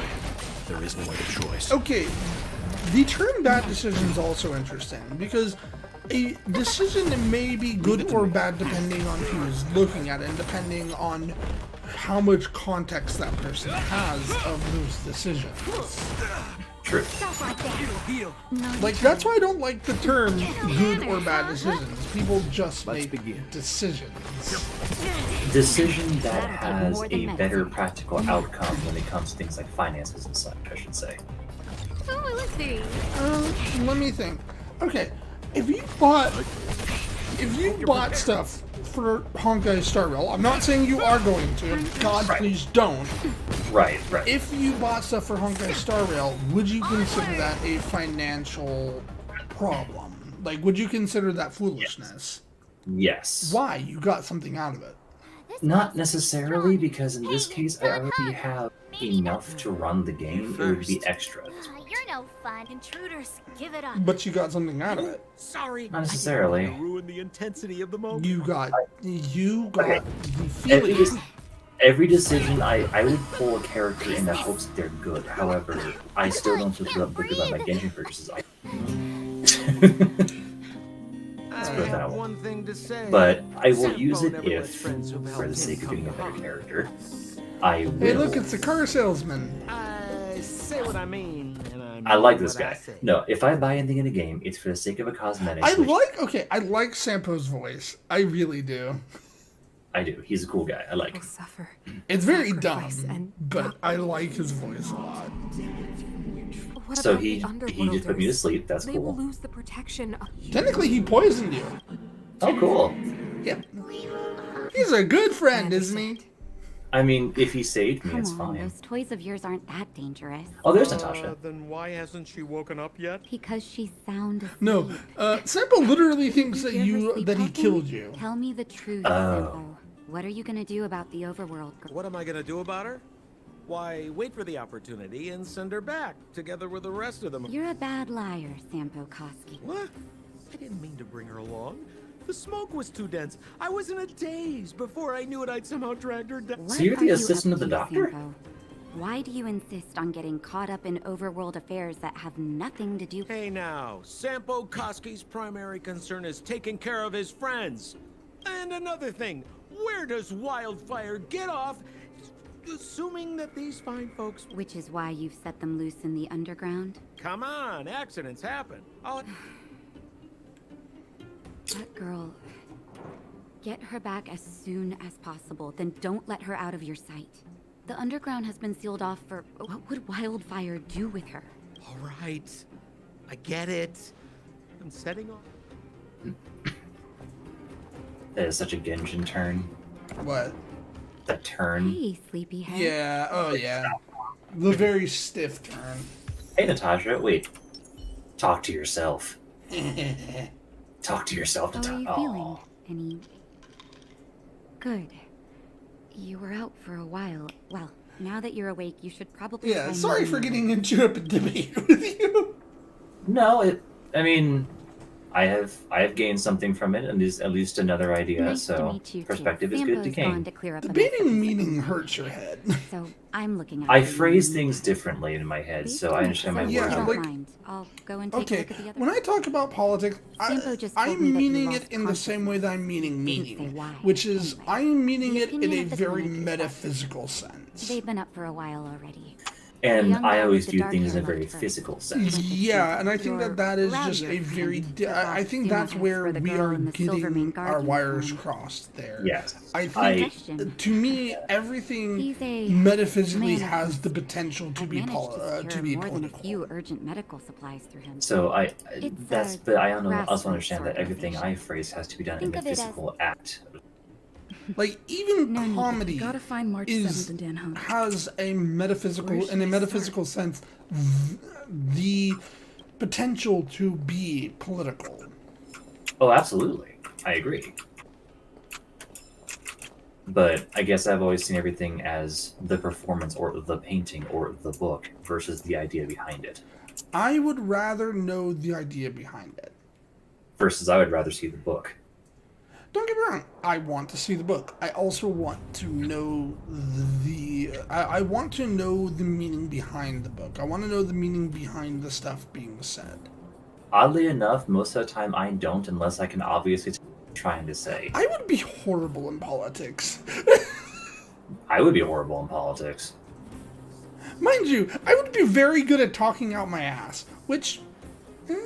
There is no other choice. Okay, the term bad decision is also interesting because a decision may be good or bad depending on who is looking at it and depending on how much context that person has of those decisions. True. Like, that's why I don't like the term good or bad decisions. People just make decisions. Decision that has a better practical outcome when it comes to things like finances and such, I should say. Let me think. Okay, if you bought if you bought stuff for Honkai Star Rail, I'm not saying you are going to. God, please don't. Right. If you bought stuff for Honkai Star Rail, would you consider that a financial problem? Like, would you consider that foolishness? Yes. Why? You got something out of it. Not necessarily, because in this case, I already have enough to run the game. It would be extra. You're no fun. Intruders, give it up. But you got something out of it. Sorry. Not necessarily. I ruined the intensity of the moment. You got the Every, feeling. every decision, I would pull a character in the hopes that they're good. However, I still don't feel good about my Genshin purchases. I have one thing to say. But I will use it Sampo never lets if, friends who've for helped the sake him of getting a come better apart. character, I will. Hey, look, it's the car salesman. I say what I mean, and I mean I like this what I guy. say. No, if I buy anything in a game, it's for the sake of a cosmetic. I like Sampo's voice. I really do. I do. He's a cool guy. I like him. Suffer. It's very dumb, Sacrifice and but I like his voice a lot. What So about he the just put me to Underworlders? sleep. That's They will cool. lose the protection of... Technically, he poisoned you. Oh, cool. Yep. He's a good friend, isn't he? I mean, if he saved me, Come it's on, fine. those toys of yours aren't that dangerous. Oh, there's Natasha. Then why hasn't she woken up yet? Because she's sound asleep. No, Sampo literally thinks that Hear her sleep he talking? killed you. Tell me the truth, Oh. Sampo. What are you gonna do about the overworld girl? What am I gonna do about her? Why, wait for the opportunity and send her back, together with the rest of them. You're a bad liar, Sampo Koski. What? I didn't mean to bring her along. The smoke was too dense. I was in a daze. Before I knew it, I'd somehow dragged her down. So you're What the are you assistant up of the to, doctor? Sampo? Why do you insist on getting caught up in overworld affairs that have nothing to do? Hey now, Sampo Koski's primary concern is taking care of his friends. And another thing, where does Wildfire get off, assuming that these fine folks... Which is why you've set them loose in the underground? Come on, accidents happen. That girl... Get her back as soon as possible, then don't let her out of your sight. The underground has been sealed off for... What would Wildfire do with her? All right, I get it. I'm setting off. That is such a Genshin turn. What? That turn. Hey, sleepyhead. Yeah, oh yeah. The very stiff turn. Hey, Natasha, wait. Talk to yourself. Talk to yourself, How are Natasha. you feeling? Any... Good. You were out for a while. Well, now that you're awake, you should probably... Yeah, find sorry more for music. getting into a debate with you. No, I mean, I have gained something from it, and at least another idea. Nice to So meet you, too. perspective is good to Sampo's gone gain. to clear up a mess Debating that meaning hurts your head. So I'm looking at I you. phrase things differently in my head, so I understand my So Yeah, words. if you better. don't like- mind, I'll go and take a Okay, look at the other... when I talk about politics, Sampo just told me I'm that you meaning lost it in the same way that I'm meaning Didn't say meaning, why. which is Anyway, I'm meaning the it in opinion a of the very clinic is that metaphysical sense. They've been up for a while already. And young I guy always with the view dark things in hair a very left first. physical sense. Yeah, and I think Your that is just louder a very. kind of I think that's boss where for the we girl are in the silver main getting guard our wires uniform. crossed there. Yes. I think Question. to me everything He's a metaphysically man of has peace. the potential to I've be managed to secure more than a political. few urgent medical supplies through him. So It's but I also grassroots understand that everything I organization. phrase has to be done Think in a of it as- physical act. Like even No need. comedy You gotta find March is 7th in Dan Hung. has a metaphysical Where in a should I metaphysical sense the potential to be political. Oh, absolutely. I agree. But I guess I've always seen everything as the performance or the painting or the book versus the idea behind it. I would rather know the idea behind it. Versus I would rather see the book. Don't get me wrong. I want to see the book. I also want to know I want to know the meaning behind the book. I want to know the meaning behind the stuff being said. Oddly enough, most of the time I don't unless I can obviously tell what I'm trying to say. I would be horrible in politics. I would be horrible in politics. Mind you, I would be very good at talking out my ass, which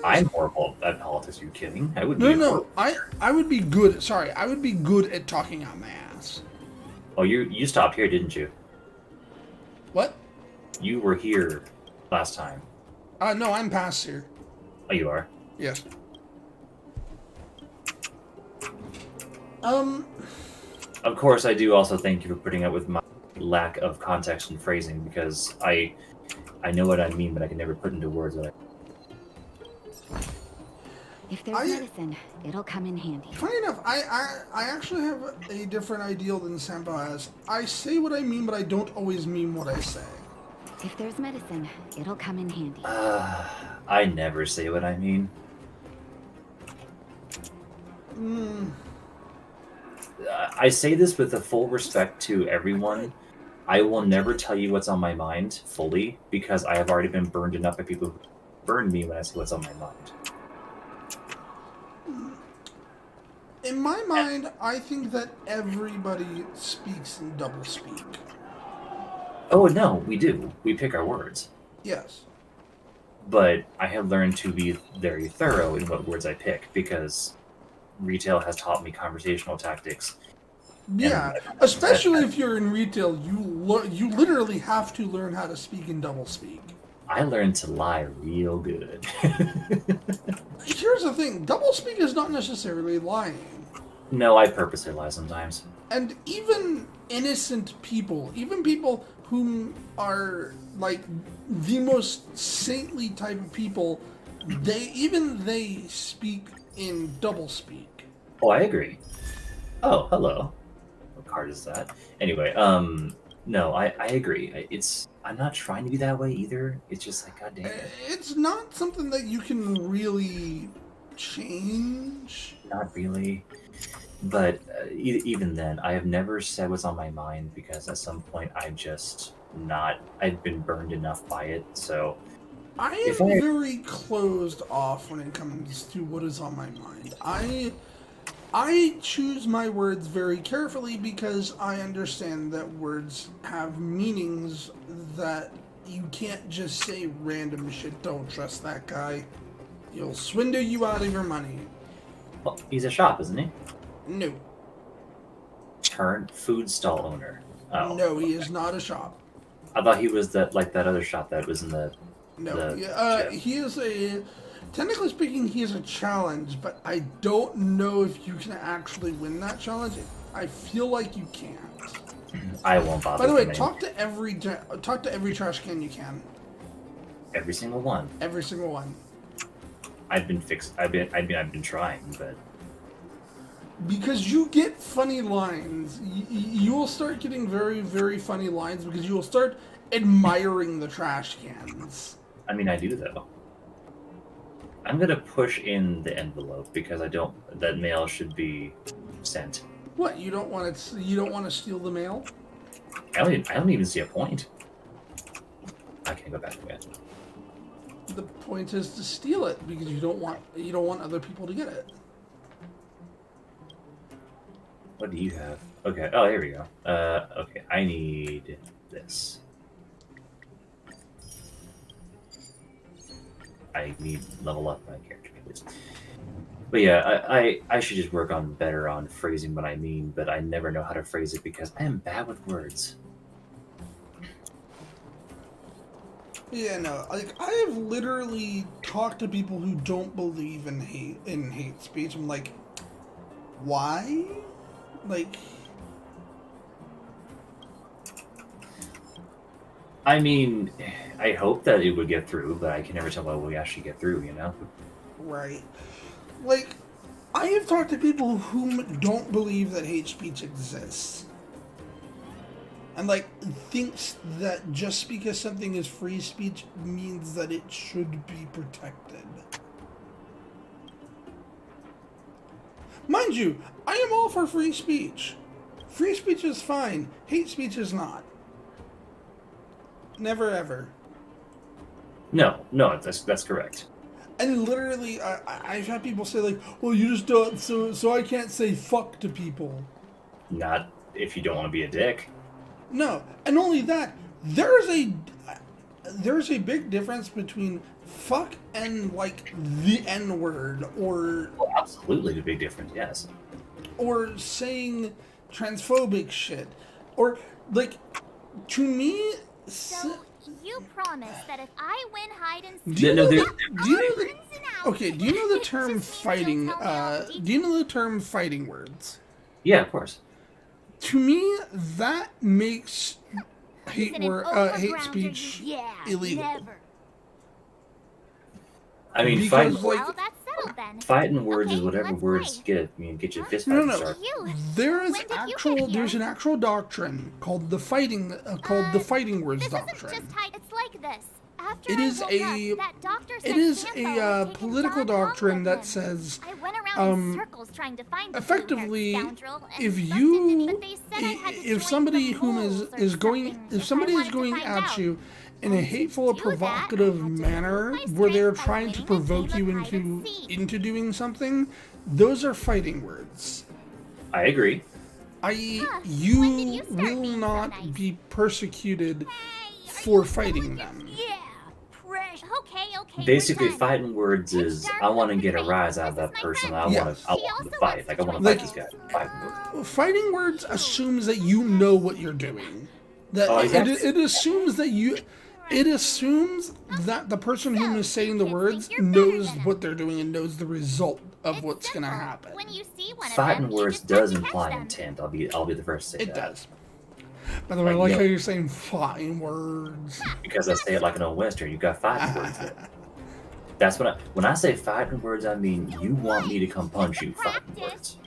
I'm horrible at politics. Are you kidding? I would no, be no, horrible. I would be good. Sorry, I would be good at talking out my ass. Oh, you stopped here, didn't you? What? You were here last time. No, I'm past here. Oh, you are? Yes. Of course, I do also thank you for putting up with my lack of context and phrasing, because I know what I mean, but I can never put into words what I... If there's medicine, it'll come in handy. Funny enough, I actually have a different ideal than Sampo has. I say what I mean, but I don't always mean what I say. If there's medicine, it'll come in handy. I never say what I mean. I say this with a full respect to everyone. I will never tell you what's on my mind fully, because I have already been burned enough by people who burn me when I say what's on my mind. In my mind, I think that everybody speaks in doublespeak. Oh, no, we do. We pick our words. Yes. But I have learned to be very thorough in what words I pick, because retail has taught me conversational tactics. Yeah, especially if you're in retail, you literally have to learn how to speak in doublespeak. I learned to lie real good. Here's the thing, doublespeak is not necessarily lying. No, I purposely lie sometimes. And even innocent people, even people whom are like the most saintly type of people, they speak in doublespeak. Oh, I agree. Oh, hello. What card is that? Anyway, no, I agree. I'm not trying to be that way either. It's just like, goddamn. It's not something that you can really change. Not really. But even then, I have never said what's on my mind, because at some point I've been burned enough by it, so... I am very closed off when it comes to what is on my mind. I choose my words very carefully, because I understand that words have meanings that you can't just say random shit. Don't trust that guy. He'll swindle you out of your money. Well, he's a shop, isn't he? No. Turned food stall owner. Oh. No, he is not a shop. I thought he was that other shop that was in the... No, he is a... Technically speaking, he is a challenge, but I don't know if you can actually win that challenge. I feel like you can't. I won't bother. By the way, talk to every trash can you can. Every single one. Every single one. I've been trying, but because you get funny lines, you will start getting very, very funny lines, because you will start admiring the trash cans. I mean, I do though. I'm gonna push in the envelope, because that mail should be sent. What, you don't want to steal the mail? I don't even see a point. I can't go back to it. The point is to steal it, because you don't want other people to get it. What do you have? Okay. Oh, here we go. Okay. I need this. I need level up my character, please. But yeah, I should just work on better on phrasing what I mean, but I never know how to phrase it because I am bad with words. Yeah, no, like, I have literally talked to people who don't believe in hate speech. I'm like, why? Like, I mean, I hope that it would get through, but I can never tell what will actually get through, you know? Right. Like, I have talked to people who don't believe that hate speech exists. And, like, thinks that just because something is free speech means that it should be protected. Mind you, I am all for free speech. Free speech is fine. Hate speech is not. Never ever. No, that's correct. And literally, I've had people say, like, well, you just don't, so I can't say fuck to people. Not if you don't want to be a dick. No, and only that, there's a big difference between fuck and, like, the N-word, or... Well, absolutely a big difference, yes. Or saying transphobic shit. Or, like, to me... So, you promise that if I win hide and seek... Do you know the term fighting, do you know the term fighting words? Yeah, of course. To me, that makes hate Isn't an hate overground speech yeah, illegal. never. I mean, Because, fighting, like, Well, that's settled then. fighting words Okay, is whatever let's words play. get you fist No, fights no. started. You. There is When did you get here? there's an actual doctrine called the fighting words This doctrine. isn't just height. It's like this. After It I is woke a up, that doctor said it is Campo a had taken political Don Hong doctrine with that him. says I went around in circles trying to find the effectively, blue-haired scoundrel and if bumped you into me, but they said I had to if join somebody the whom moles is or going something if if somebody I is wanted to going find at out. you in a And to hateful or do that, I provocative had to manner prove my where they're strength by trying to winning a provoke game you of hide and seek. into doing something, those are fighting words. I agree. I.e., Huh, when did you you start will being so not nice? be persecuted Hey, are for you fighting really them. Yeah, fresh. Okay, Basically, we're done. fighting words is I want to get a rise out of that person. I want Yes. to She I want also to fight. wants Like to I want to join fight this the guy. Fight. Fighting words assumes that you know what you're doing. That Oh, exactly. it assumes that you. It assumes that the person who is saying the words knows what they're doing and knows the result of what's going to happen. When you see one of Fighting them, you words just have does to catch imply them. intent. I'll be the first to say It that. does. By the way, I Like, like yeah. how you're saying fighting words. Because I say it like an old western. You got fighting words there. That's when I say fighting words, I mean you want me to come punch you. Fighting words.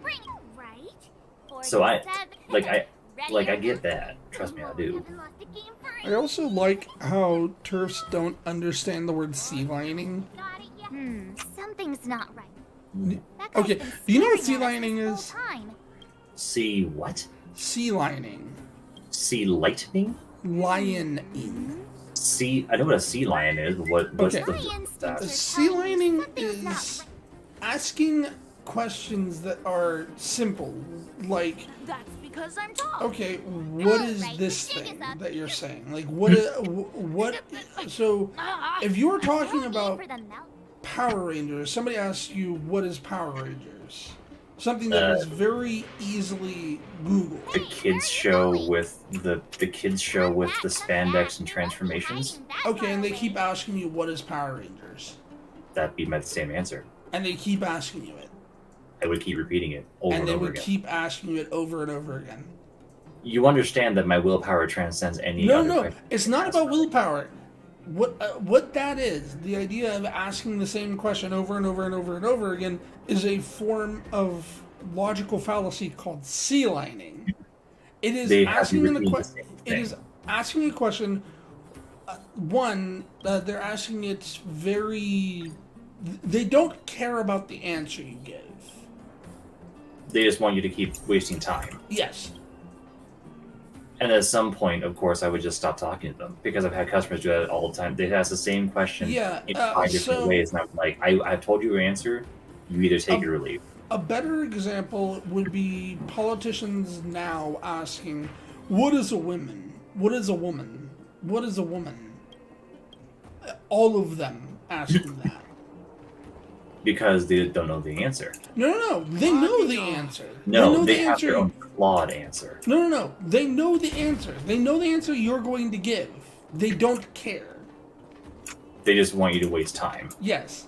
Bring it right. So I 47. I get that. Trust me, I do. Haven't lost a game for I also like how turfs don't understand the word sea lining. Got it yet? Something's not right. That guy's Okay, been do you know what staring sea at us lining this is? whole time. See what? Sea lining. Sea lightning? Lioning. Sea. I know what a sea lion is, but what's Okay. the Sea lining is asking questions that are simple, like, That's because I'm tall. okay, what is this thing that you're saying? Like, what? So, if you're talking about For the mouth. Power Rangers, somebody asks you, what is Power Rangers? Something that is very easily Googled. the kids show with the spandex and transformations? Okay, and they keep asking you, what is Power Rangers? That'd be my same answer. And they keep asking you it. I would keep repeating it over And and they over would again. keep asking you it over and over again. You understand that my willpower transcends any No, other no, question. it's not about willpower. What that is, the idea of asking the same question over and over and over and over again, is a form of logical fallacy called sea lining. It is They have you asking repeat the same It thing. is asking a question. They're asking it very. They don't care about the answer you give. They just want you to keep wasting time. Yes. And at some point, of course, I would just stop talking to them because I've had customers do that all the time. They ask the same question Yeah, in 5 different ways, and I'm like, I've told you your answer. You either take it or leave. A better example would be politicians now asking, "What is a woman? What is a woman? What is a woman?" All of them asking that. Because they don't know the answer. No. They know the answer. No, know they the have answer. their own flawed answer. No. They know the answer. They know the answer you're going to give. They don't care. They just want you to waste time. Yes.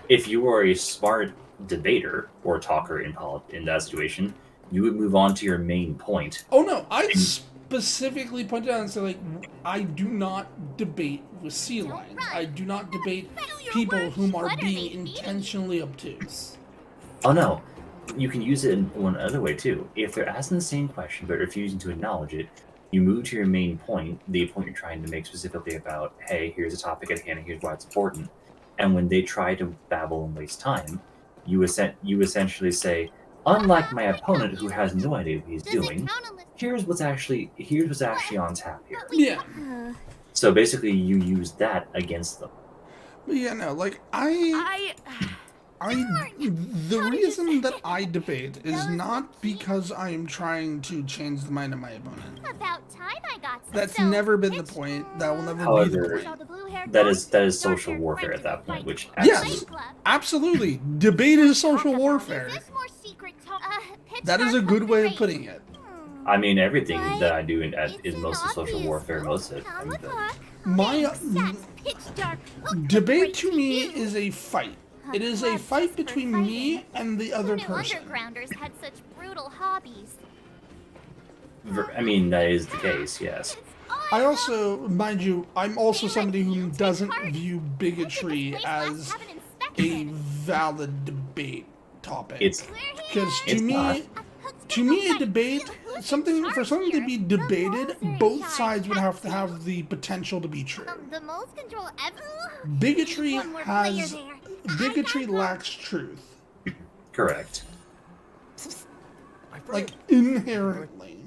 If you were a smart debater or talker in that situation, you would move on to your main point. Oh no, I specifically pointed out and said, like, I do not debate with sea lions. I do not debate people whom are being intentionally obtuse. Oh no, you can use it in one other way too. If they're asking the same question but refusing to acknowledge it, you move to your main point, the point you're trying to make specifically about, hey, here's a topic at hand and here's why it's important. And when they try to babble and waste time, you essentially say, unlike my opponent who has no idea what he's doing, here's what's actually on tap here. Yeah. So basically, you use that against them. But yeah, no, like, the reason that I debate is not because I am trying to change the mind of my opponent. About time I got some. That's So, never been the point. That will never be However, the point. that is social warfare at that point, which Yes, absolutely. Debate is social warfare. more secret talk? That is a good way of putting it. I mean, everything that I do is mostly social warfare. Most of it. I mean, My pitch dark. debate to me is a fight. It is a fight between me and the other Who knew person. undergrounders had such brutal hobbies? I mean, that is the case, yes. I also, mind you, I'm also somebody who doesn't view bigotry as a valid debate topic. Because to me, a debate, for something to be debated, both sides would have to have the potential to be true. The most control ever. Bigotry lacks truth. Correct. Like, inherently.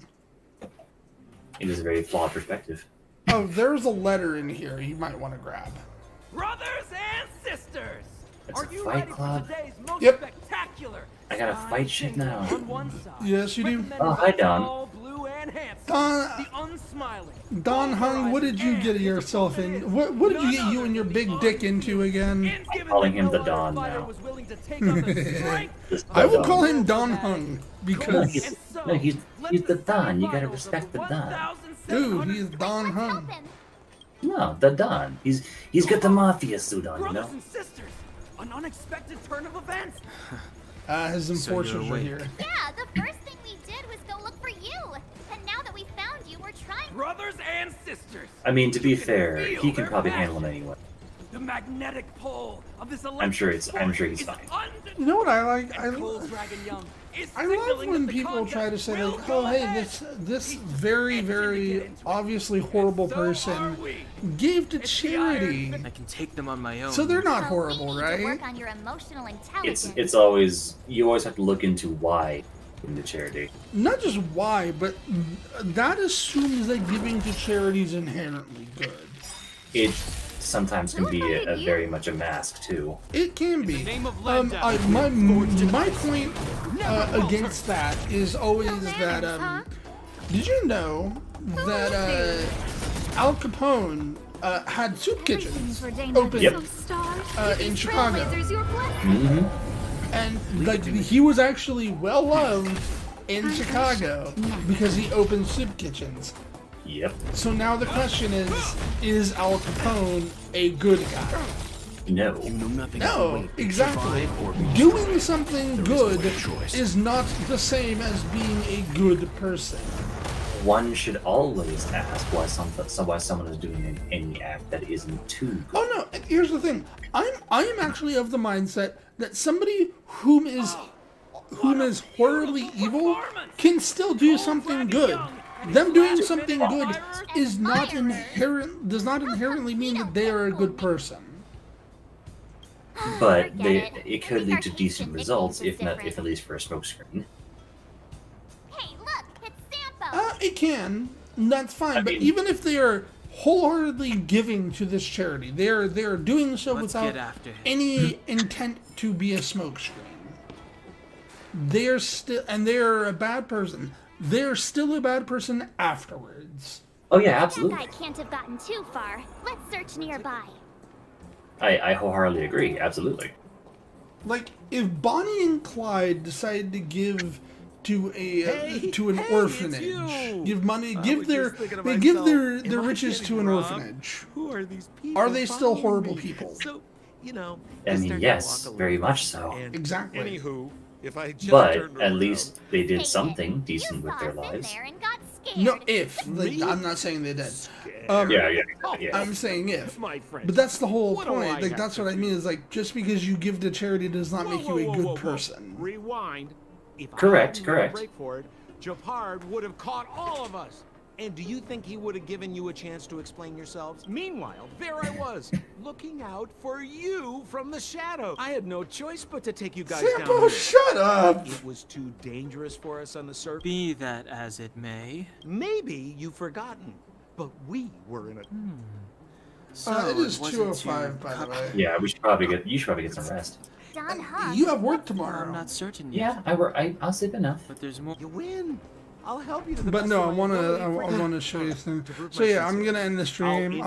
It is a very flawed perspective. Oh, there's a letter in here you might want to grab. Brothers and sisters! It's Are a you fight ready club. for today's most Yep. spectacular? I gotta fight shit now. On one side, Yes, you do. Oh, hi, Don. tall, blue, and handsome, Don- the unsmiling. Don Hung, what did you get yourself in? What did you get you and your big dick into again? I'm calling him the Don now. I will call him Don Hung because No, he's the Don. You gotta respect the Don. dude, he's Don Hung. No, the Don. He's got the mafia suit on, you Brothers know. and sisters, an unexpected turn of events. His enforcers are here. Yeah, the first thing we did was go look for you. And now that we found you, we're trying. Brothers and sisters. I mean, to be fair, feel he can their probably passion. handle him anyway. The magnetic pole of this I'm sure he's fine. You know what I like? I Cold Dragon Young is love signaling when that the people try to contest say will like, go oh hey, ahead. this very very obviously horrible person gave to charity. I can take them on my own. So they're not So horrible, we need to right? work on your emotional intelligence. It's always, you always have to look into why in the charity. Not just why, but that assumes that giving to charity is inherently good. It sometimes can be a very much a mask too. It can be. name of My point against that is always that did you know that Al Capone had soup kitchens open in Chicago, and like he was actually well loved in Chicago because he opened soup kitchens. Yep. So now the question is Al Capone a good guy? No. You know nothing No, exactly. Doing something good is not the same as being a good person. One should always ask why someone is doing any act that isn't too good. Oh no, here's the thing. I am actually of the mindset that somebody whom is horribly evil can still do something good. Them doing something good does not inherently mean that they are a good person. But it could lead to decent results, if at least for a smokescreen. Hey, look, it's Sampo. It can. That's fine. I But mean- even if they are wholeheartedly giving to this charity, they are doing so Let's without get after him. any intent to be a smokescreen. They're a bad person. They're still a bad person afterwards. Oh yeah, That absolutely. guy can't have gotten too far. Let's search nearby. I wholeheartedly agree. Absolutely. Like if Bonnie and Clyde decided to give to an orphanage, give money, give their riches to an orphanage. Who are these people? Are they still following horrible me? people? So, you know, I start mean, to yes, walk a very little much bit, so. and Exactly. Anywho, if I just But turned at around- least they did Hey, something you decent with saw their us in lives. there and got scared. No, like, I'm not saying they did. Yeah. I'm saying if. My friend. But that's the whole What do point. I Like have that's to what I mean is like just because you give to charity does not make you a good person. Rewind. If Correct, I hadn't correct. Break for it, Japard would have caught all of us. And do you think he would have given you a chance to explain yourselves? Meanwhile, there I was, looking out for you from the shadow. I had no choice but to take you guys down Sampo, here. shut up! It was too dangerous for us on the surface. Be that as it may. Maybe you've forgotten, but we were in a... So it is wasn't 2:05, too by the co- way. Yeah, you should probably get some rest. Don Hung. You have work I'm tomorrow. not certain yet. Yeah, I'll sleep enough. But there's more. You win. I'll help you to the But best no, of I my want ability, to friend. show you something. To prove So my yeah, I'm sincerity, gonna end the I'll stream. introduce